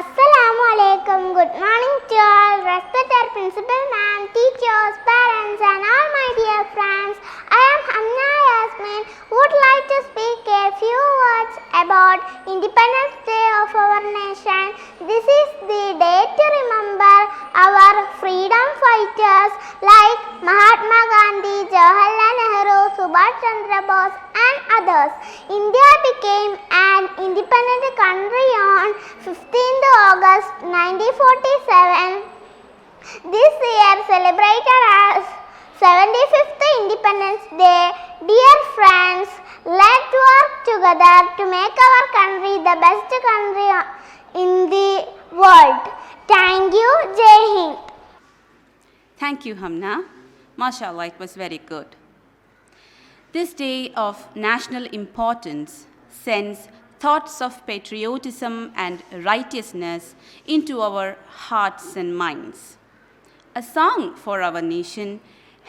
Assalamu alaikum. Good morning to all. Respected principal ma'am, teachers, parents and all my dear friends. I am Hamna Yasmin. Would like to speak a few words about Independence Day of our nation. This is the day to remember our freedom fighters like Mahatma Gandhi, Jawaharlal Nehru, Subhash Chandra Bose and others. India became an independent country on 15th August 1947. This year celebrated as 75th Independence Day. Dear friends, let's work together to make our country the best country in the world. Thank you. Jai Hind. Thank you, Hamna. MashaAllah, it was very good. This day of national importance sends thoughts of patriotism and righteousness into our hearts and minds. A song for our nation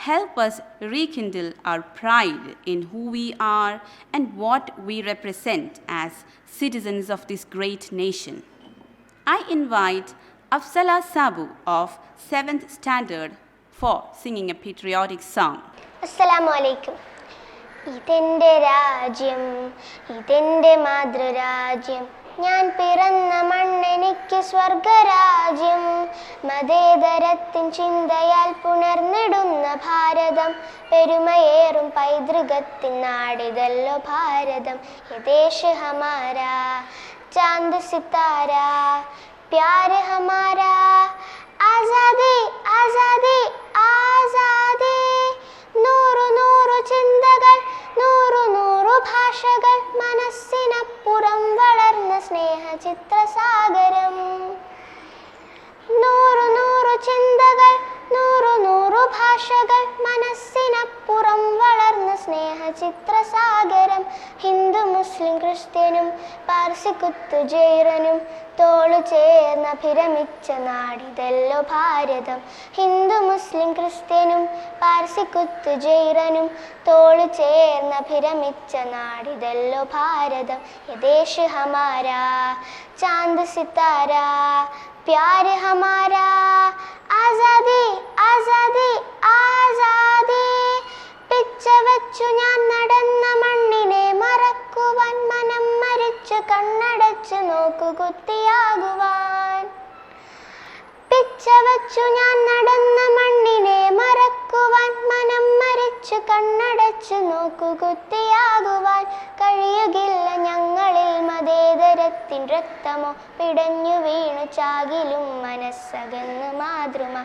help us rekindle our pride in who we are and what we represent as citizens of this great nation. I invite Afsala Sabu of 7th Standard for singing a patriotic song. Assalamu alaikum. ഇതെൻ്റെ രാജ്യം, ഇതെൻ്റെ മാതൃരാജ്യം, ഞാൻ പിറന്ന മണ്ണെനിക്ക് സ്വർഗരാജ്യം. മതേതരത്തിൻ ചിന്തയാൽ പുണർന്നിടുന്ന ഭാരതം, പെരുമയേറും പൈതൃകത്തിൻ നാടിതല്ലോ ഭാരതം. യേ ദേശ് ഹമാരാ, ചാന്ദ് സിത്താരാ, പ്യാർ ഹമാരാ, ആസാദി ആസാദി ആസാദി. നൂറു നൂറു ചിന്തകൾ, നൂറു നൂറു ഭാഷകൾ, മനസ്സിനപ്പുറം വളർന്ന സ്നേഹചിത്രസാഗരം. നൂറു നൂറു ചിന്തകൾ, നൂറു നൂറു ഭാഷകൾ, മനസ്സിനപ്പുറം വളർന്ന സ്നേഹചിത്രസാഗരം. ഹിന്ദു മുസ്ലിം ക്രിസ്ത്യനും പാർസിക്കുത്തു ജൈനനും തോളു ചേർന്നഭിരമിച്ച നാടിതല്ലോ ഭാരതം. ഹിന്ദു മുസ്ലിം ക്രിസ്ത്യനും പാർസിക്കുത്തു ജൈനനും തോളു ചേർന്നഭിരമിച്ച നാടിതല്ലോ ഭാരതം. യേ ദേശ് ഹമാരാ, ചാന്ദ് സിത്താരാ, പ്യാർ ഹമാരാ, ആസാദി ആസാദി ആസാദി. പിച്ചവച്ചു ഞാൻ നടന്ന മണ്ണിനെ മറക്കുവാൻ, മനം മരിച്ചു കണ്ണടച്ചു നോക്കുകുത്തിയാകുവാൻ. പിച്ചവച്ചു ഞാൻ നടന്ന മണ്ണിനെ മറക്കുവാൻ, മനം മരിച്ചു കണ്ണടച്ചു നോക്കുകുത്തിയാകുവാൻ. കഴിയുകില്ല ഞങ്ങളിൽ മതേതരത്തിൽ മതേതരത്തിൻ രക്തമോ പിടഞ്ഞു വീണു ചാകിലും മനസ്സകന്നു മാതൃമ.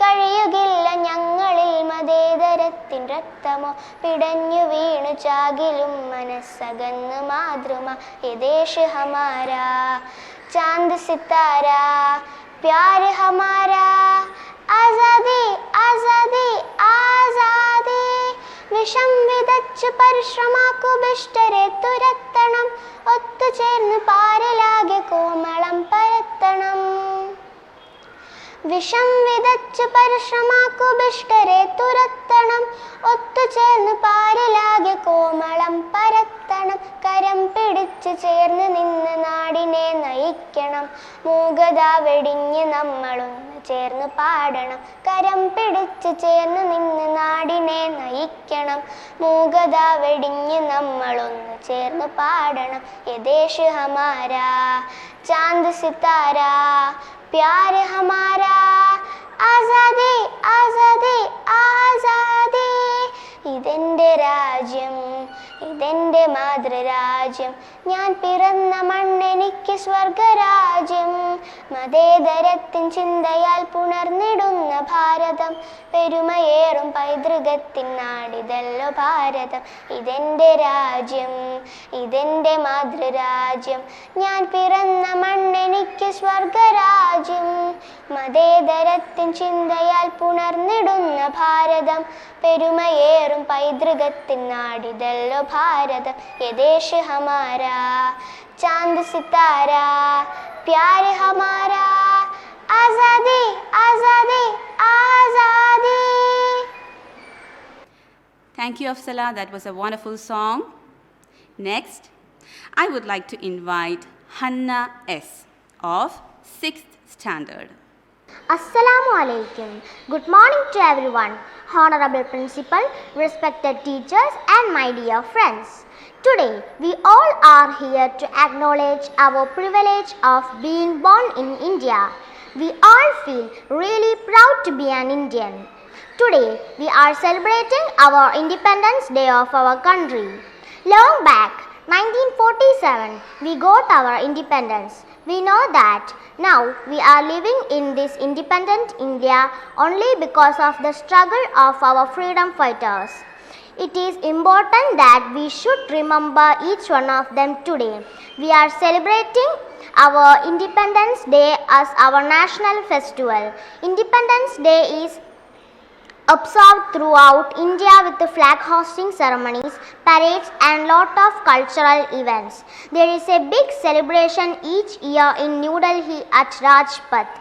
കഴിയുകില്ല ഞങ്ങളിൽ മതേതരത്തിൻ രക്തമോ പിടഞ്ഞു വീണു ചാകിലും മനസ്സകന്നു മാതൃമ. യേ ദേശ് ഹമാരാ ചാന്ദ് സിത്താരാ പ്യാർ ഹമാരാ ആസാദി ആസാദി ആസാദി. വിഷം വിതച്ചു പരിശ്രമാക്കുബിഷ്ടരെ തുരത്തണം, ഒത്തുചേർന്ന് പാരിലാകെ കോമളം പരത്തണം. വിഷം വിതച്ചു പരിശ്രമാക്കുബിഷ്ടരെ തുരത്തണം, ഒത്തുചേർന്ന് പാരിലാകെ കോമളം പരത്തണം. കരം പിടിച്ചു ചേർന്ന് നിന്ന് നാടിനെ നയിക്കണം, മൂകത വെടിഞ്ഞ് നമ്മളൊന്ന് ചേർന്ന് പാടണം. കരം പിടിച്ചു ചേർന്ന് നിന്ന് നാടിനെ നയിക്കണം, മൂകത വെടിഞ്ഞ് നമ്മളൊന്ന് ചേർന്ന് പാടണം. യേ ദേശ് ഹമാരാ ചാന്ദ് സിത്താരാ പ്യാർ ഹമാരാ ആസാദി ആസാദി ആസാദി. ഇതെൻ്റെ രാജ്യം, ഇതെൻ്റെ മാതൃരാജ്യം, ഞാൻ പിറന്ന മണ്ണെനിക്ക് സ്വർഗരാജ്യം. മതേതരത്തിൻ ചിന്തയാൽ പുണർന്നിടുന്ന ഭാരതം, പെരുമയേറും പൈതൃകത്തിൻ നാടിതല്ലോ ഭാരതം. ഇതെൻ്റെ രാജ്യം, ഇതെൻ്റെ മാതൃരാജ്യം, ഞാൻ പിറന്ന മണ്ണെനിക്ക് സ്വർഗരാജ്യം. മതേതരത്തിൻ ചിന്തയാൽ പുണർന്നിടുന്ന ഭാരതം, പെരുമയേറും പൈതൃകത്തിൻ നാടിതല്ലോ ഭാരതം. യേ ദേശ് ഹമാരാ Chand Sitara Pyaar ഹമാരാ Azadi Azadi Azadi. Thank you, Afsala. That was a wonderful song. Next, I would like to invite Hanna S. of 6th standard. Assalamu alaikum. Good morning to everyone. Honorable Principal, respected teachers and my dear friends. Today, we all are here to acknowledge our privilege of being born in India. We all feel really proud to be an Indian. Today, we are celebrating our Independence Day of our country. Long back, 1947, we got our independence. We know that now we are living in this independent India only because of the struggle of our freedom fighters. It is important that we should remember each one of them today. We are celebrating our Independence Day as our national festival. Independence Day is observed throughout India with the flag hosting ceremonies, parades and lot of cultural events. There is a big celebration each year in New Delhi at Rajpath,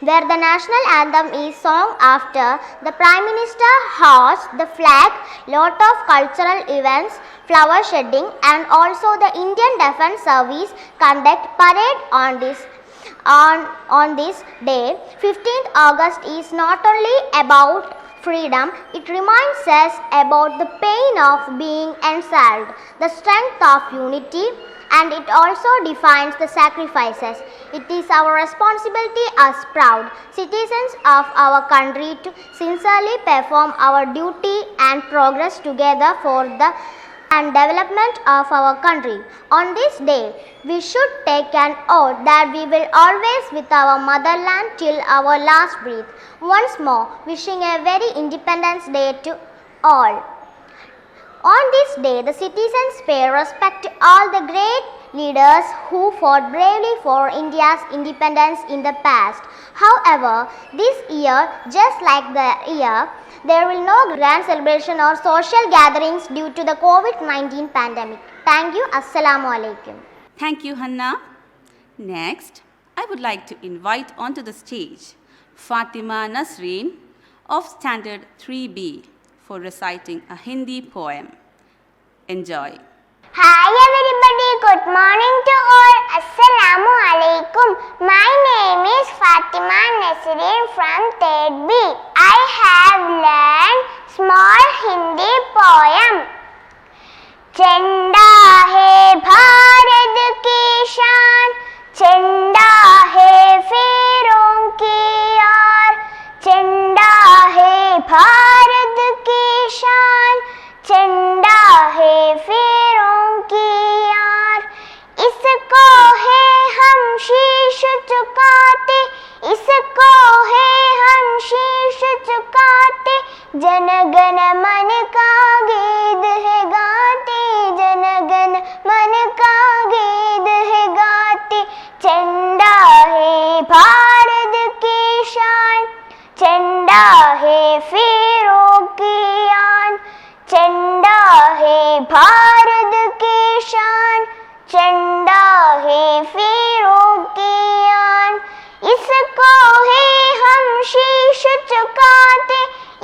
where the national anthem is sung after the Prime Minister hosts the flag, lot of cultural events, flower shedding, and also the Indian Defence Service conduct parade on this day. 15th August is not only about freedom, it reminds us about the pain of being enslaved, the strength of unity, and it also defines the sacrifices. It is our responsibility as proud citizens of our country to sincerely perform our duty and progress together for the development of our country. On this day, we should take an oath that we will always with our motherland till our last breath. Once more, wishing a very Independence Day to all. On this day, the citizens pay respect to all the great leaders who fought bravely for India's independence in the past. However, this year, just like the year, there will no grand celebration or social gatherings due to the COVID-19 pandemic. Thank you. Assalamu alaikum. Thank you, Hanna. Next, I would like to invite onto the stage Fatima Nasreen of Standard 3B for reciting a Hindi poem. Enjoy. Hi everybody, good morning to all. Assalamu alaikum. My name is Fatima Nasreen from 3rd B. I have learned small Hindi poem. झंडा है भारत की शान, झंडा है फेरों की यार, झंडा है भारत की शान, झंडा है फेरों की यार, इसको है चंदा है फेरों की आन, इसको है हम शीश झुकाते,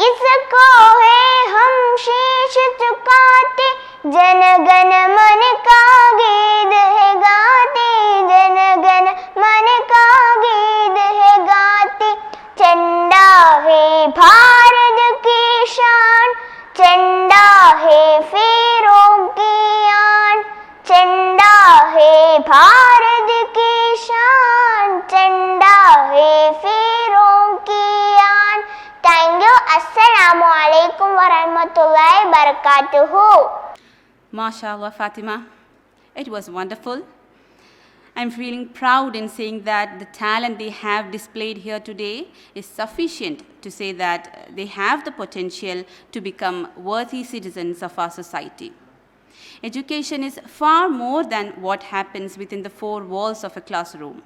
इसको है हम शीश झुकाते। जन गण मन का गीत है गाते, जन गण मन का गीत है गाते। चंदा है भारत की शान, चंदा है फेरों की आन, चंदा है भारत की शान, चंदा है फेरों की आन। Thank you. अस्सलामु अलैकुम वरहमतुल्लाहि वबरकातुहू। MashaAllah, Fatima. It was wonderful. I'm feeling proud in saying that the talent they have displayed here today is sufficient to say that they have the potential to become worthy citizens of our society. Education is far more than what happens within the four walls of a classroom.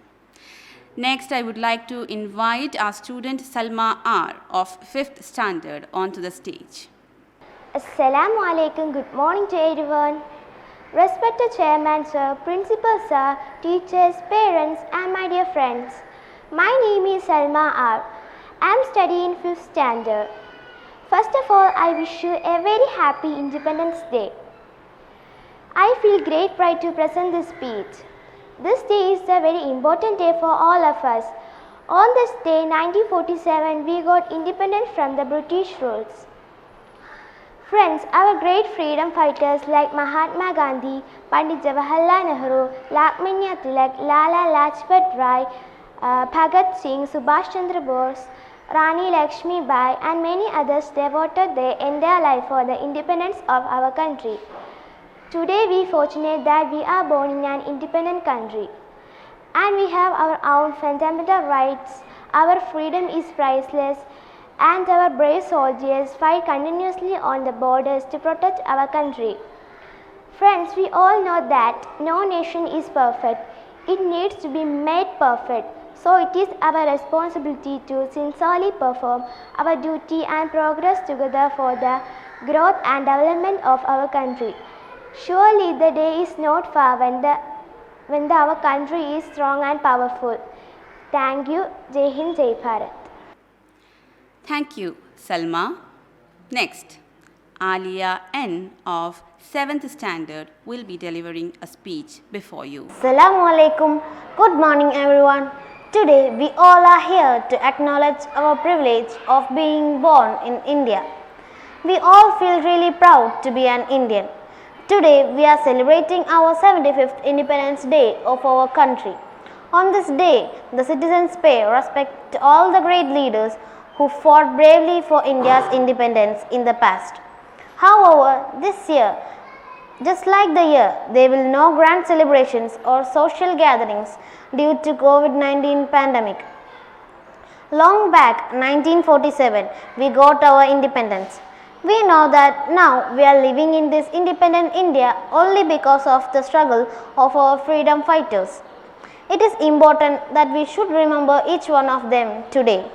Next, I would like to invite our student Salma R of 5th standard onto the stage. Assalamu alaikum. Good morning to everyone. Respected Chairman Sir, Principal Sir, teachers, parents and my dear friends. My name is Salma R. I am studying 5th standard. First of all, I wish you a very happy Independence Day. I feel great pride to present this speech. This day is a very important day for all of us. On this day, 1947, we got independence from the British rules. Friends, our great freedom fighters like Mahatma Gandhi, Pandit Jawaharlal Nehru, Lokmanya Tilak, Lala Lajpat Rai, Bhagat Singh, Subhash Chandra Bose, Rani Lakshmi Bai and many others devoted their entire life for the independence of our country. Today we are fortunate that we are born in an independent country and we have our own fundamental rights. Our freedom is priceless and our brave soldiers fight continuously on the borders to protect our country. Friends, we all know that no nation is perfect. It needs to be made perfect. So it is our responsibility to sincerely perform our duty and progress together for the growth and development of our country. Surely the day is not far when our country is strong and powerful. Thank you. Jai Hind, Jai Bharat. Thank you, Salma. Next, Alia N of 7th standard will be delivering a speech before you. Assalamu alaikum. Good morning everyone. Today we all are here to acknowledge our privilege of being born in India. We all feel really proud to be an Indian. Today we are celebrating our 75th Independence Day of our country. On this day, the citizens pay respect to all the great leaders who fought bravely for India's independence in the past. However, this year, just like the year, there will no grand celebrations or social gatherings due to COVID-19 pandemic. Long back, 1947, we got our independence. We know that now we are living in this independent India only because of the struggle of our freedom fighters. It is important that we should remember each one of them today.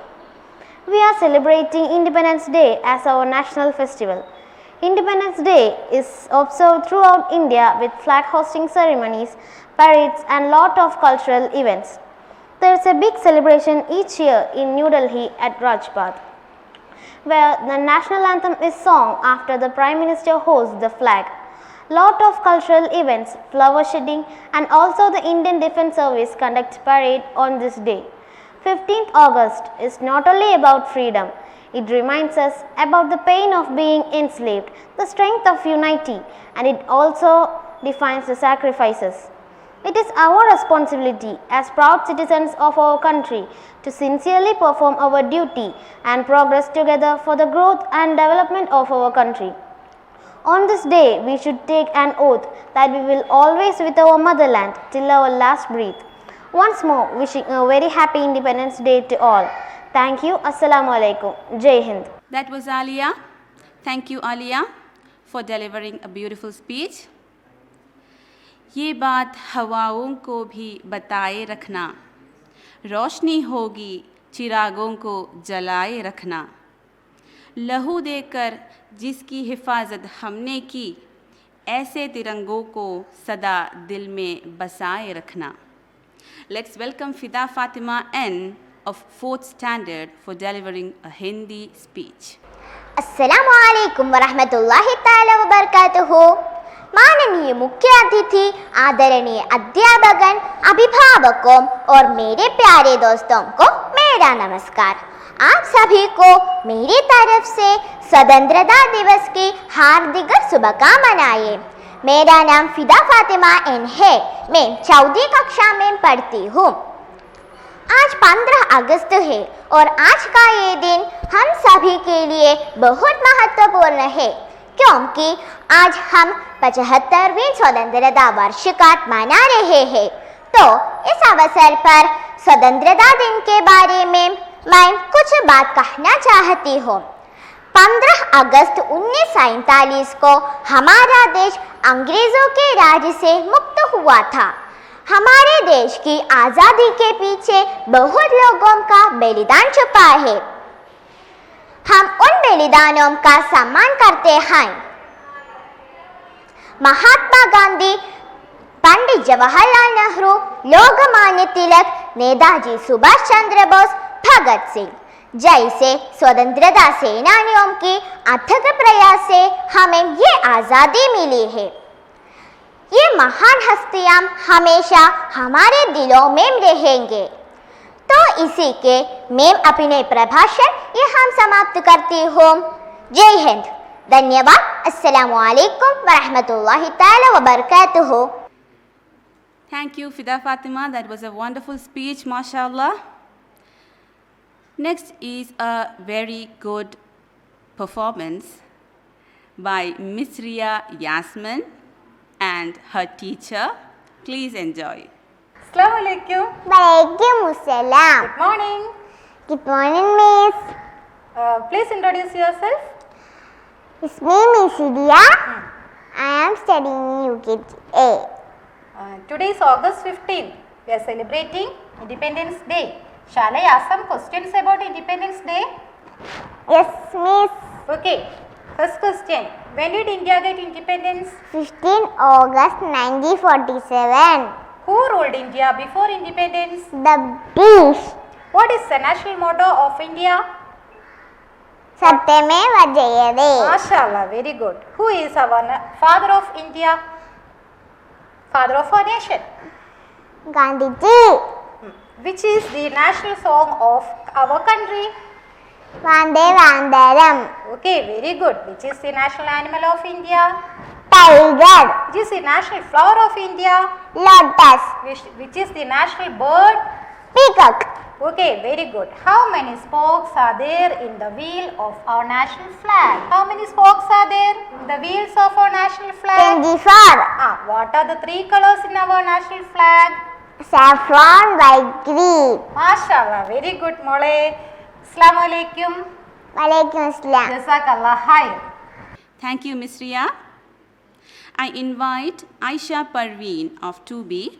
We are celebrating Independence Day as our national festival. Independence Day is observed throughout India with flag hosting ceremonies, parades and lot of cultural events. There is a big celebration each year in New Delhi at Rajpath, where the national anthem is sung after the Prime Minister hosts the flag. Lot of cultural events, flower shedding and also the Indian Defence Service conducts parade on this day. 15th August is not only about freedom, it reminds us about the pain of being enslaved, the strength of unity, and it also defines the sacrifices. It is our responsibility as proud citizens of our country to sincerely perform our duty and progress together for the growth and development of our country. On this day, we should take an oath that we will always with our motherland till our last breath. Once more, wishing a very happy Independence Day to all. Thank you. Assalamu alaikum. Jai Hind. That was Alia. Thank you, Alia, for delivering a beautiful speech. ये बात हवाओं को भी बताए रखना, रोशनी होगी चिरागों को जलाए रखना, लहू देकर जिसकी हिफाजत हमने की, ऐसे तिरंगों को सदा दिल में बसाए रखना. Let's welcome Fida Fatima N of 4th standard for delivering a Hindi speech. अस्सलामुअलैकुम वरहमतुल्लाहि ताला वबरकातुहू. माननीय मुख्य अतिथि, आदरणीय अध्यापकगण, अभिभावकों और मेरे प्यारे दोस्तों को मेरा नमस्कार. आप सभी को मेरी तरफ से स्वतंत्रता दिवस की हार्दिक शुभकामनाएं. मेरा नाम फिदा फातिमा एन है. मैं 4वीं कक्षा में पढ़ती हूँ. आज 15 अगस्त है और आज का ये दिन हम सभी के लिए बहुत महत्वपूर्ण है, क्योंकि आज हम 75वीं स्वतंत्रता वर्षगांठ मना रहे हैं. तो इस अवसर पर स्वतंत्रता दिन के बारे में मैं कुछ बात कहना चाहती हूँ. 15 अगस्त 1947 को हमारा देश अंग्रेजों के राज से मुक्त हुआ था. हमारे देश की आज़ादी के पीछे बहुत लोगों का बलिदान छुपा है. हम उन बलिदानों का सम्मान करते हैं. महात्मा गांधी, पंडित जवाहरलाल नेहरू, लोकमान्य तिलक, नेताजी सुभाष चंद्र बोस, भगत सिंह जैसे स्वतंत्रता सेनानियों की अथक प्रयास से हमें ये आज़ादी मिली है. ये महान हस्तियां हमेशा हमारे दिलों में रहेंगे. तो इसी के मैं अपने प्रभाषण यहाँ समाप्त करती हूँ. जय हिंद. धन्यवाद. अस्सलामु अलैकुम वरहमतुल्लाहि ताला वबरकातुहू. Thank you, Fida Fatima. That was a wonderful speech, mashallah. Next is a very good performance by Miss Ria Yasmin and her teacher. Please enjoy. Assalamu alaikum. Waalaikumsalam. Good morning. Good morning, Miss. Please introduce yourself. It's me, Miss Ria. I am studying in UKG A. Today is August 15. We are celebrating Independence Day. Shall I ask some questions about Independence Day? Yes, Miss. Okay. First question. When did India get independence? 15 August 1947. Who ruled India before independence? The British. What is the national motto of India? Satyameva Jayate. MashaAllah, very good. Who is our father of India? Father of our nation? Gandhiji. Which is the national song of our country? Vande Vandaram. Okay, very good. Which is the national animal of India? Tiger. Which is the national flower of India? Lotus. Which is the national bird? Peacock. Okay, very good. How many spokes are there in the wheel of our national flag? How many spokes are there in the wheels of our national flag? 24. What are the 3 colors in our national flag? Saffron, white, green. MashaAllah, very good, Mole. Assalamu alaikum. Waalaikumsalam. Jazakallah khair. Thank you, Miss Ria. I invite Aisha Parveen of 2B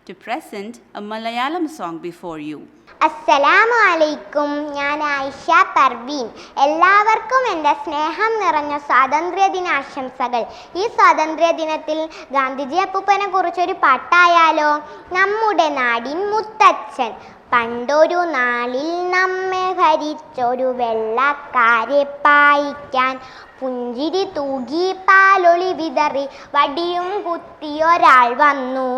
to present a Malayalam song before you. അസ്സലാമു അലൈക്കും. ഞാൻ ആയിഷ പർവീൻ. എല്ലാവർക്കും എൻ്റെ സ്നേഹം നിറഞ്ഞ സ്വാതന്ത്ര്യ ദിനാശംസകൾ. ഈ സ്വാതന്ത്ര്യ ദിനത്തിൽ ഗാന്ധിജി അപ്പൂപ്പനെ കുറിച്ചൊരു പാട്ടായാലോ? നമ്മുടെ നാടിൻ മുത്തച്ഛൻ പണ്ടൊരു നാളിൽ നമ്മെ ഭരിച്ചൊരു വെള്ളക്കാരെ പായിക്കാൻ പുഞ്ചിരി തൂകി പാലൊളി വിതറി വടിയും കുത്തിയൊരാൾ വന്നു.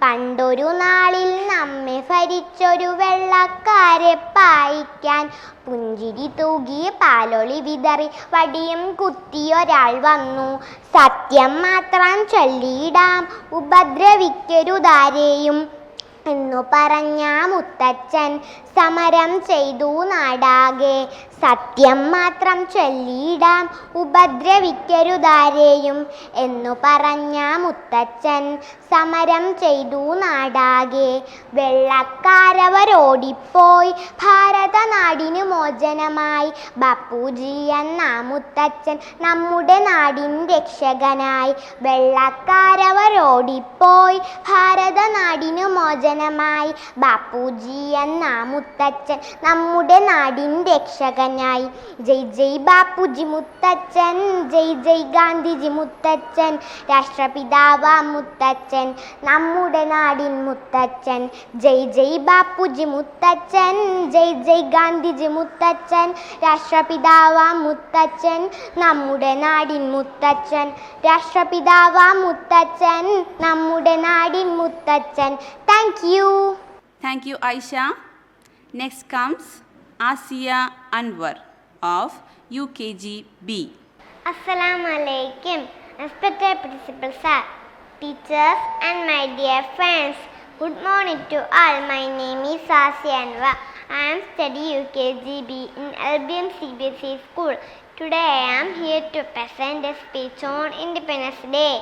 പണ്ടൊരു നാളിൽ നമ്മെ ഭരിച്ചൊരു വെള്ളക്കാരെ പായിക്കാൻ പുഞ്ചിരി തൂകി പാലൊളി വിതറി വടിയും കുത്തിയൊരാൾ വന്നു. സത്യം മാത്രം ചൊല്ലിയിടാം, ഉപദ്രവിക്കരുതാരെയും എന്നു പറഞ്ഞ മുത്തച്ഛൻ സമരം ചെയ്തു നാടാകെ. സത്യം മാത്രം ചൊല്ലിയിടാം, ഉപദ്രവിക്കരുതാരെയും എന്നു പറഞ്ഞ മുത്തച്ഛൻ സമരം ചെയ്തു നാടാകെ. വെള്ളക്കാരവരോടിപ്പോയി ഭാരതനാടിന് മോചനമായി. ബാപ്പുജി എന്ന മുത്തച്ഛൻ നമ്മുടെ നാടിൻ രക്ഷകനായി. വെള്ളക്കാരവരോടിപ്പോയി ഭാരതനാടിന് മോചനമായി. മോചനമായി ബാപ്പുജി എന്ന മുത്തച്ഛൻ നമ്മുടെ നാടിൻ രക്ഷകനായി. ജയ് ജയ് ബാപ്പുജി മുത്തച്ഛൻ, ജയ് ജയ് ഗാന്ധിജി മുത്തച്ഛൻ, രാഷ്ട്രപിതാവാ മുത്തച്ഛൻ നമ്മുടെ നാടിൻ മുത്തച്ഛൻ. ജയ് ജയ് ബാപ്പുജി മുത്തച്ഛൻ, ജയ് ജയ് ഗാന്ധിജി മുത്തച്ഛൻ, രാഷ്ട്രപിതാവാ മുത്തച്ഛൻ നമ്മുടെ നാടിൻ മുത്തച്ഛൻ. രാഷ്ട്രപിതാവാ മുത്തച്ഛൻ നമ്മുടെ നാടിൻ മുത്തച്ഛൻ. Thank you. Thank you, Aisha. Next comes Asiya Anwar of UKG B. Assalamu alaikum. Respected principal sir, teachers and my dear friends. Good morning to all. My name is Asiya Anwar. I am studying UKGB in Albion CBSE school. Today I am here to present a speech on Independence Day.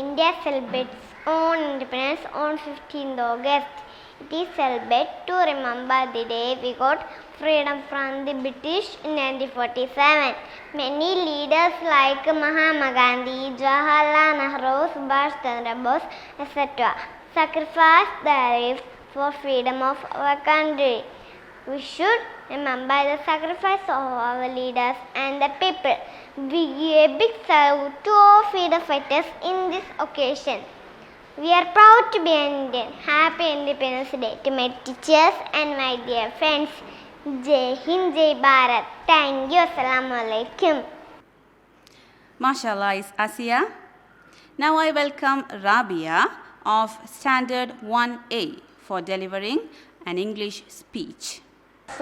India celebrates own independence on 15th August. It is celebrated to remember the day we got freedom from the British in 1947. Many leaders like Mahatma Gandhi, Jawaharlal Nehru, Subhash Chandra Bose, etc. sacrificed their lives for freedom of our country. We should remember the sacrifice of our leaders and the people. We give a big salute to all freedom fighters in this occasion. We are proud to be an Indian. Happy Independence Day to my teachers and my dear friends. Jai Hind, Jai Bharat. Thank you. Assalamu alaikum. Mashallah is Asiya. Now I welcome Rabia of Standard 1A for delivering an English speech.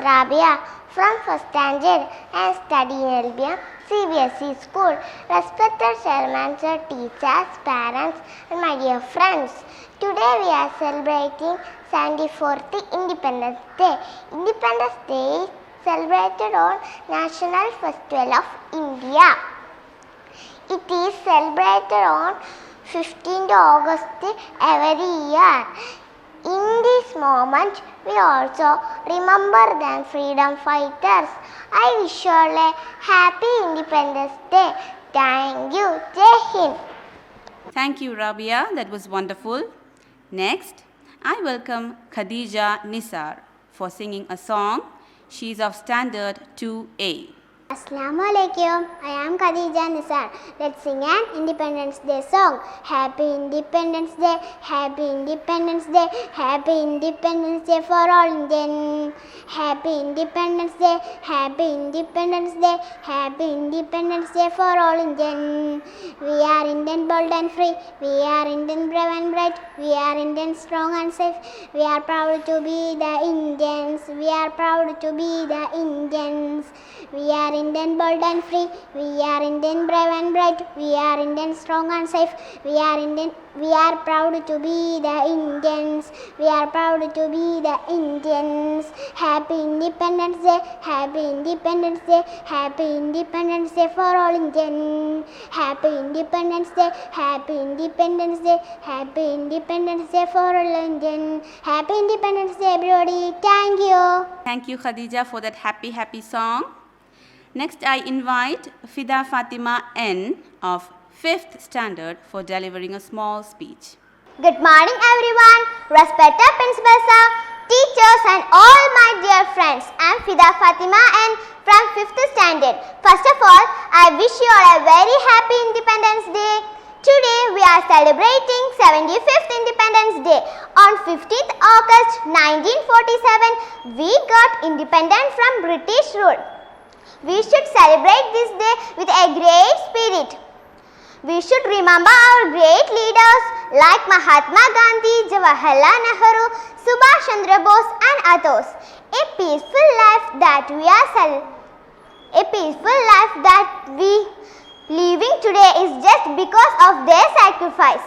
Rabia from first standard and study in Albion CBSE school. Respected chairman, sir, teachers, parents and my dear friends. Today we are celebrating 74th Independence Day. Independence Day is celebrated on National Festival of India. It is celebrated on 15th August every year. In this moment, we also remember the freedom fighters. I wish you all a happy Independence Day. Thank you. Jai Hind. Thank you, Rabia. That was wonderful. Next, I welcome Khadija Nisar for singing a song. She is of Standard 2A. Assalamu alaikum. I am Khadija Nisar. Let's sing an Independence Day song. Happy Independence Day, Happy Independence Day, Happy Independence Day for all Indians. Happy Independence Day, Happy Independence Day, Happy Independence Day for all Indians. We are Indian bold and free. We are Indian brave and bright. We are Indian strong and safe. We are proud to be the Indians. We are proud to be the Indians. We are Indian bold and free. We are Indian brave and bright. We are Indian strong and safe. We are Indian. We are proud to be the Indians. We are proud to be the Indians. Happy Independence Day. Happy Independence Day. Happy Independence Day for all Indians. Happy Independence Day. Happy Independence Day. Happy Independence Day for all Indians. Happy Independence Day, everybody. Thank you. Thank you, Khadija, for that happy song. Next, I invite Fida Fatima N of 5th Standard for delivering a small speech. Good morning, everyone. Respected principal sir, teachers and all my dear friends. I am Fida Fatima and from 5th Standard. First of all, I wish you all a very happy Independence Day. Today we are celebrating 75th Independence Day. On 15th August 1947, we got independent from British rule. We should celebrate this day with a great spirit. We should remember our great leaders like Mahatma Gandhi, Jawaharlal Nehru, Subhash Chandra Bose and others. A peaceful life that we living today is just because of their sacrifice.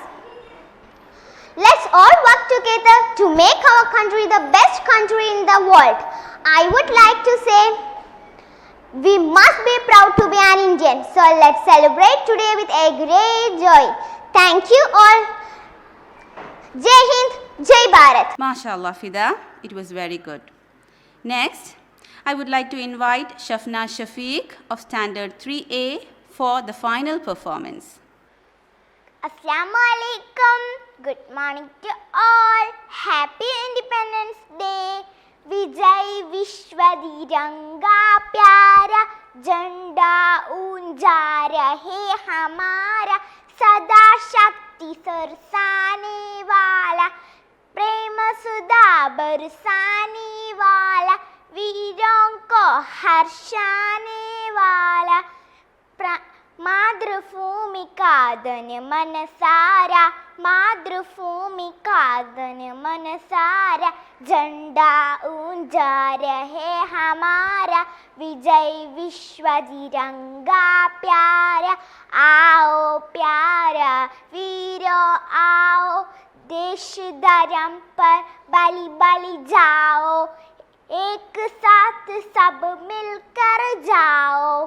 Let's all work together to make our country the best country in the world. I would like to say, we must be proud to be an Indian. So let's celebrate today with a great joy. Thank you all. Jai Hind, Jai Bharat. Mashallah, Fida. It was very good. Next, I would like to invite Shafna Shafiq of Standard 3A for the final performance. Assalamu alaikum. Good morning to all. Happy तिरंगा प्यारा, झंडा ऊंचा रहे हमारा, सदा शक्ति सरसाने वाला, प्रेम सुधा बरसाने वाला, वीरों को हर्षाने वाला, मातृभूमि का धन मन सारा, मातृभूमि का धन मन सारा, झंडा ऊंचा रहे हमारा, विजय विश्व तिरंगा प्यारा। आओ प्यारा वीरों आओ, देश धर्म पर बलि बलि जाओ, एक साथ सब मिलकर जाओ।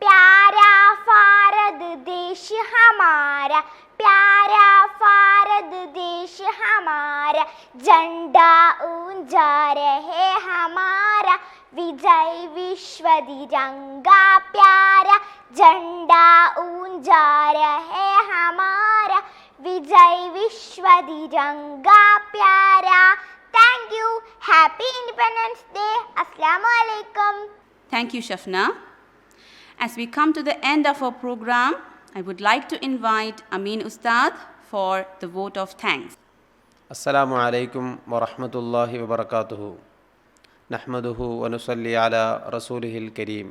प्यारा भारत देश हमारा, प्यारा भारत देश हमारा, झंडा ऊंचा रहे हमारा, विजय विश्व तिरंगा प्यारा, झंडा ऊंचा रहे हमारा, विजय विश्व तिरंगा प्यारा। Thank you. Happy Independence Day. Assalamu alaikum. Thank you, Shafna. As we come to the end of our program, I would like to invite Amin Ustad for the vote of thanks. Assalamu alaikum wa rahmatullahi wa barakatuhu. Nahmaduhu wa nusalli ala rasulihil kareem.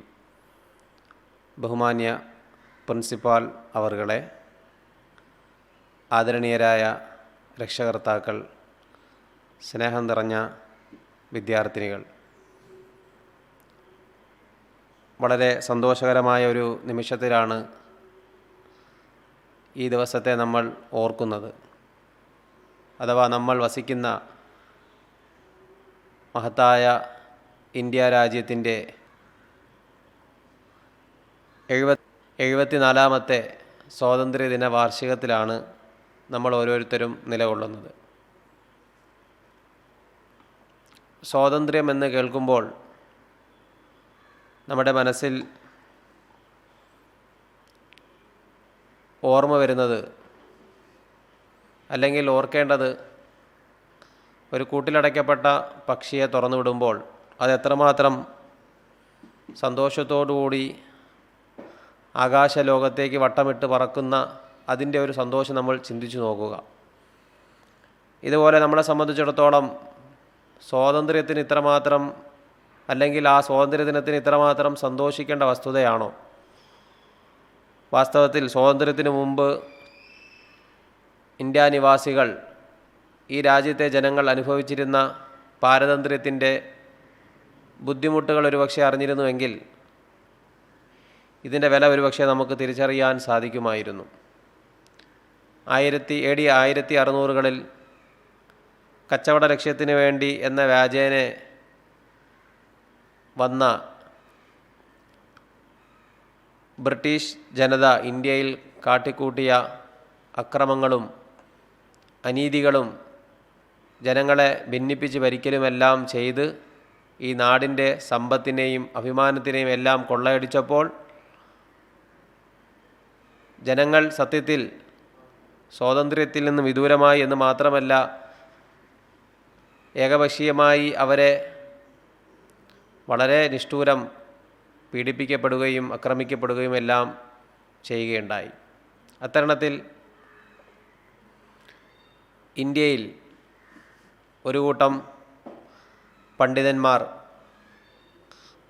ബഹുമാന്യ principal അവർകളെ, ആദരണീയരായ രക്ഷകർത്താക്കൾ, സ്നേഹം നിറഞ്ഞ വിദ്യാർത്ഥിനികൾ, വളരെ സന്തോഷകരമായ ഒരു നിമിഷത്തിലാണ് ഈ ദിവസത്തെ നമ്മൾ ഓർക്കുന്നത്. അഥവാ നമ്മൾ വസിക്കുന്ന മഹത്തായ ഇന്ത്യ രാജ്യത്തിൻ്റെ 74ാമത്തെ സ്വാതന്ത്ര്യദിന വാർഷികത്തിലാണ് നമ്മൾ ഓരോരുത്തരും നിലകൊള്ളുന്നത്. സ്വാതന്ത്ര്യം എന്ന് കേൾക്കുമ്പോൾ നമ്മുടെ മനസ്സിൽ ഓർമ്മ വരുന്നത്, അല്ലെങ്കിൽ ഓർക്കേണ്ടത്, ഒരു കൂട്ടിലടയ്ക്കപ്പെട്ട പക്ഷിയെ തുറന്നുവിടുമ്പോൾ അത് എത്രമാത്രം സന്തോഷത്തോടുകൂടി ആകാശലോകത്തേക്ക് വട്ടമിട്ട് പറക്കുന്ന അതിൻ്റെ ഒരു സന്തോഷം നമ്മൾ ചിന്തിച്ചു നോക്കുക. ഇതുപോലെ നമ്മളെ സംബന്ധിച്ചിടത്തോളം സ്വാതന്ത്ര്യത്തിന് ഇത്രമാത്രം, അല്ലെങ്കിൽ ആ സ്വാതന്ത്ര്യദിനത്തിന് ഇത്രമാത്രം സന്തോഷിക്കേണ്ട വസ്തുതയാണോ? വാസ്തവത്തിൽ സ്വാതന്ത്ര്യത്തിന് മുമ്പ് ഇന്ത്യ നിവാസികൾ, ഈ രാജ്യത്തെ ജനങ്ങൾ അനുഭവിച്ചിരുന്ന പാരതന്ത്ര്യത്തിൻ്റെ ബുദ്ധിമുട്ടുകൾ ഒരുപക്ഷെ അറിഞ്ഞിരുന്നുവെങ്കിൽ ഇതിൻ്റെ വില ഒരുപക്ഷെ നമുക്ക് തിരിച്ചറിയാൻ സാധിക്കുമായിരുന്നു. AD 1600കളിൽ കച്ചവട ലക്ഷ്യത്തിന് വേണ്ടി എന്ന വ്യാജേനെ വന്ന ബ്രിട്ടീഷ് ജനത ഇന്ത്യയിൽ കാട്ടിക്കൂട്ടിയ അക്രമങ്ങളും അനീതികളും ജനങ്ങളെ ഭിന്നിപ്പിച്ച് ഭരിക്കലുമെല്ലാം ചെയ്ത് ഈ നാടിൻ്റെ സമ്പത്തിനെയും അഭിമാനത്തിനെയും എല്ലാം കൊള്ളയടിച്ചപ്പോൾ ജനങ്ങൾ സത്യത്തിൽ സ്വാതന്ത്ര്യത്തിൽ നിന്ന് വിദൂരമായി എന്ന് മാത്രമല്ല, ഏകപക്ഷീയമായി അവരെ വളരെ നിഷ്ഠൂരം പീഡിപ്പിക്കപ്പെടുകയും ആക്രമിക്കപ്പെടുകയും എല്ലാം ചെയ്യുകയുണ്ടായി. അത്തരണത്തിൽ ഇന്ത്യയിൽ ഒരു കൂട്ടം പണ്ഡിതന്മാർ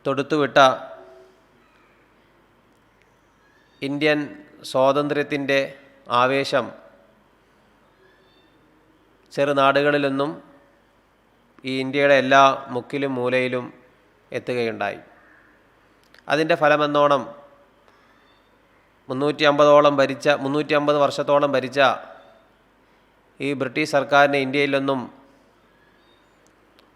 തൊടുത്തുവിട്ട ഇന്ത്യൻ സ്വാതന്ത്ര്യത്തിൻ്റെ ആവേശം ചെറുനാടുകളിലൊന്നും ഈ ഇന്ത്യയുടെ എല്ലാ മുക്കിലും മൂലയിലും എത്തുകയുണ്ടായി. അതിൻ്റെ ഫലമെന്നോണം 350 വർഷത്തോളം ഭരിച്ച ഈ ബ്രിട്ടീഷ് സർക്കാരിനെ ഇന്ത്യയിലൊന്നും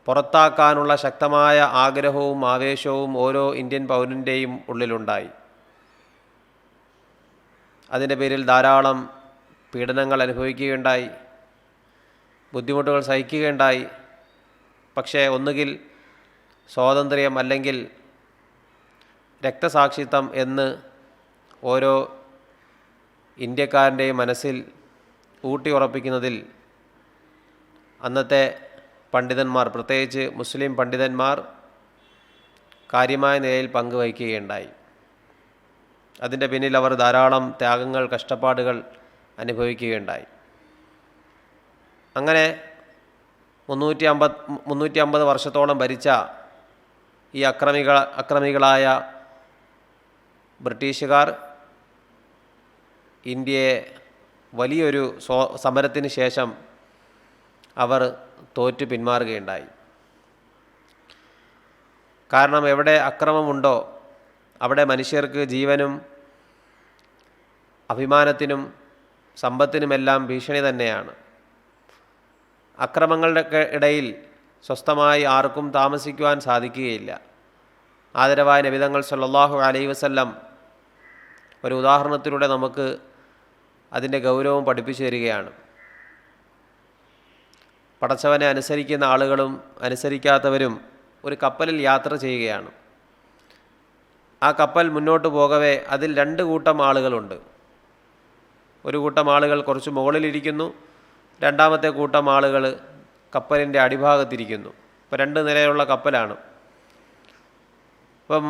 പുറത്താക്കാനുള്ള ശക്തമായ ആഗ്രഹവും ആവേശവും ഓരോ ഇന്ത്യൻ പൗരൻ്റെയും ഉള്ളിലുണ്ടായി. അതിൻ്റെ പേരിൽ ധാരാളം പീഡനങ്ങൾ അനുഭവിക്കുകയുണ്ടായി, ബുദ്ധിമുട്ടുകൾ സഹിക്കുകയുണ്ടായി. പക്ഷേ ഒന്നുകിൽ സ്വാതന്ത്ര്യം അല്ലെങ്കിൽ രക്തസാക്ഷിത്വം എന്ന് ഓരോ ഇന്ത്യക്കാരൻ്റെയും മനസ്സിൽ ഊട്ടിയുറപ്പിക്കുന്നതിൽ അന്നത്തെ പണ്ഡിതന്മാർ, പ്രത്യേകിച്ച് മുസ്ലിം പണ്ഡിതന്മാർ കാര്യമായ നിലയിൽ പങ്കുവയ്ക്കുകയുണ്ടായി. അതിൻ്റെ പിന്നിൽ അവർ ധാരാളം ത്യാഗങ്ങൾ, കഷ്ടപ്പാടുകൾ അനുഭവിക്കുകയുണ്ടായി. അങ്ങനെ 350 വർഷത്തോളം ഭരിച്ച ഈ അക്രമികളായ ബ്രിട്ടീഷുകാർ ഇന്ത്യയെ വലിയൊരു സമരത്തിന് ശേഷം അവർ തോറ്റു പിന്മാറുകയുണ്ടായി. കാരണം എവിടെ അക്രമമുണ്ടോ അവിടെ മനുഷ്യർക്ക് ജീവനും അഭിമാനത്തിനും സമ്പത്തിനുമെല്ലാം ഭീഷണി തന്നെയാണ്. അക്രമങ്ങളുടെ ഇടയിൽ സ്വസ്ഥമായി ആർക്കും താമസിക്കുവാൻ സാധിക്കുകയില്ല. ആദരവായ നബി തങ്ങൾ സല്ലല്ലാഹു അലൈഹി വസല്ലം ഒരു ഉദാഹരണത്തിലൂടെ നമുക്ക് അതിൻ്റെ ഗൗരവം പഠിപ്പിച്ചു തരികയാണ്. പടച്ചവനെ അനുസരിക്കുന്ന ആളുകളും അനുസരിക്കാത്തവരും ഒരു കപ്പലിൽ യാത്ര ചെയ്യുകയാണ്. ആ കപ്പൽ മുന്നോട്ട് പോകവേ അതിൽ 2 കൂട്ടം ആളുകളുണ്ട്. ഒരു കൂട്ടം ആളുകൾ കുറച്ച് മുകളിലിരിക്കുന്നു, രണ്ടാമത്തെ കൂട്ടം ആളുകൾ കപ്പലിൻ്റെ അടിഭാഗത്തിരിക്കുന്നു. ഇപ്പോൾ 2 നിലയുള്ള കപ്പലാണ്. അപ്പം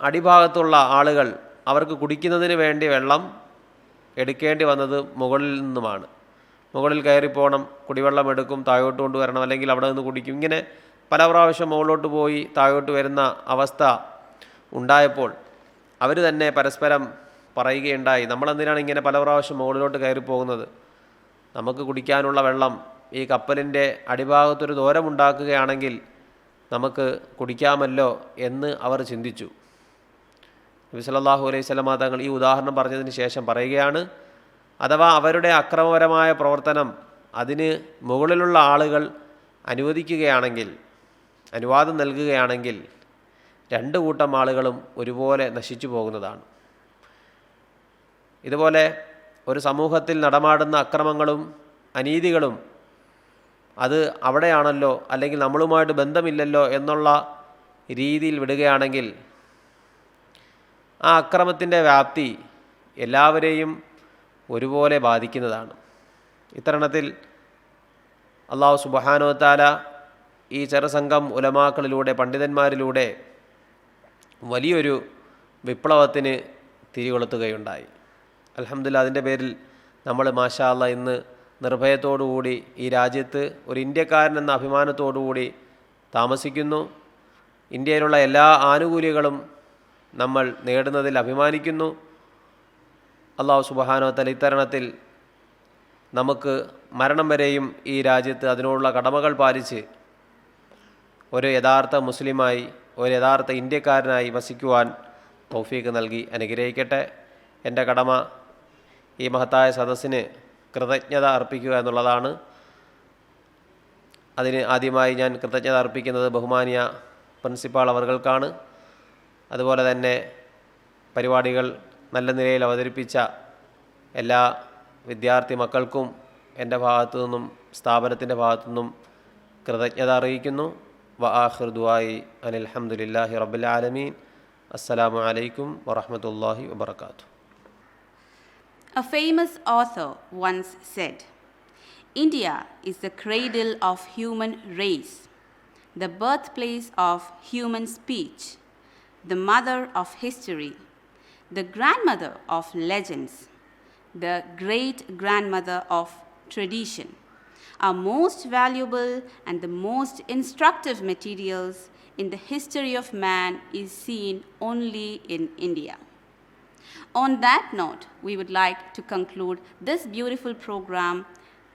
അടിഭാഗത്തുള്ള ആളുകൾ അവർക്ക് കുടിക്കുന്നതിന് വേണ്ടി വെള്ളം എടുക്കേണ്ടി വന്നത് മുകളിൽ നിന്നുമാണ്. മുകളിൽ കയറിപ്പോകണം, കുടിവെള്ളം എടുക്കും, താഴോട്ട് കൊണ്ടുവരണം, അല്ലെങ്കിൽ അവിടെ നിന്ന് കുടിക്കും. ഇങ്ങനെ പല പ്രാവശ്യം മുകളിലോട്ട് പോയി താഴോട്ട് വരുന്ന അവസ്ഥ ഉണ്ടായപ്പോൾ അവർ തന്നെ പരസ്പരം പറയുകയുണ്ടായി, നമ്മളെന്തിനാണ് ഇങ്ങനെ പല പ്രാവശ്യം മുകളിലോട്ട് കയറിപ്പോകുന്നത്? നമുക്ക് കുടിക്കാനുള്ള വെള്ളം ഈ കപ്പലിൻ്റെ അടിഭാഗത്തൊരു ദൂരമുണ്ടാക്കുകയാണെങ്കിൽ നമുക്ക് കുടിക്കാമല്ലോ എന്ന് അവർ ചിന്തിച്ചു. നബി സല്ലല്ലാഹു അലൈഹി വസല്ലം തങ്ങൾ ഈ ഉദാഹരണം പറഞ്ഞതിന് ശേഷം പറയുകയാണ്, അഥവാ അവരുടെ അക്രമപരമായ പ്രവർത്തനം അതിന് മുകളിലുള്ള ആളുകൾ അനുവദിക്കുകയാണെങ്കിൽ, അനുവാദം നൽകുകയാണെങ്കിൽ 2 കൂട്ടം ആളുകളും ഒരുപോലെ നശിച്ചു പോകുന്നതാണ്. ഇതുപോലെ ഒരു സമൂഹത്തിൽ നടമാടുന്ന അക്രമങ്ങളും അനീതികളും അത് അവിടെയാണല്ലോ, അല്ലെങ്കിൽ നമ്മളുമായിട്ട് ബന്ധമില്ലല്ലോ എന്നുള്ള രീതിയിൽ വിടുകയാണെങ്കിൽ ആ അക്രമത്തിൻ്റെ വ്യാപ്തി എല്ലാവരെയും ഒരുപോലെ ബാധിക്കുന്നതാണ്. ഇത്തരണത്തിൽ അല്ലാഹു സുബ്ഹാനഹു വ തആല ഈ ചെറുസംഘം ഉലമാക്കളിലൂടെ, പണ്ഡിതന്മാരിലൂടെ വലിയൊരു വിപ്ലവത്തിന് തിരികൊളുത്തുകയുണ്ടായി. അൽഹംദുലില്ലാഹ്, അതിൻ്റെ പേരിൽ നമ്മൾ മാഷാ അല്ലാഹ് ഇന്ന് നിർഭയത്തോടുകൂടി ഈ രാജ്യത്ത് ഒരു ഇന്ത്യക്കാരൻ എന്ന അഭിമാനത്തോടുകൂടി താമസിക്കുന്നു. ഇന്ത്യയിലുള്ള എല്ലാ ആനുകൂല്യങ്ങളും നമ്മൾ നേടുന്നതിൽ അഭിമാനിക്കുന്നു. അല്ലാഹു സുബ്ഹാനഹു വ തആല ഇത്തരണത്തിൽ നമുക്ക് മരണം വരെയും ഈ രാജ്യത്ത് അതിനോടുള്ള കടമകൾ പാലിച്ച് ഒരു യഥാർത്ഥ മുസ്ലിമായി, ഒരു യഥാർത്ഥ ഇന്ത്യക്കാരനായി വസിക്കുവാൻ തൗഫീഖ് നൽകി അനുഗ്രഹിക്കട്ടെ. എൻ്റെ കടമ ഈ മഹത്തായ സദസ്സിന് കൃതജ്ഞത അർപ്പിക്കുക എന്നുള്ളതാണ്. അതിന് ആദ്യമായി ഞാൻ കൃതജ്ഞത അർപ്പിക്കുന്നത് ബഹുമാനിയ പ്രിൻസിപ്പാൾ അവർകൾക്കാണ്. അതുപോലെ തന്നെ പരിപാടികൾ നല്ല നിലയിൽ അവതരിപ്പിച്ച എല്ലാ വിദ്യാർത്ഥി മക്കൾക്കും എൻ്റെ ഭാഗത്തു നിന്നും സ്ഥാപനത്തിൻ്റെ ഭാഗത്തു നിന്നും കൃതജ്ഞത അറിയിക്കുന്നു. വആഖിറു ദുആഇ അനിൽ ഹംദുലില്ലാഹി റബ്ബിൽ ആലമീൻ. അസ്സലാമു അലൈക്കും വറഹ്മത്തുള്ളാഹി വബറകാതുഹു. A famous author once said, India is the cradle of human race, the birthplace of human speech, the mother of history, the grandmother of legends, the great-grandmother of tradition. Our most valuable and the most instructive materials in the history of man is seen only in India. On that note, we would like to conclude this beautiful program.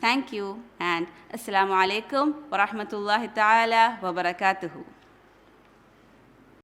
Thank you and Assalamu alaikum wa rahmatullahi ta'ala wa barakatuhu.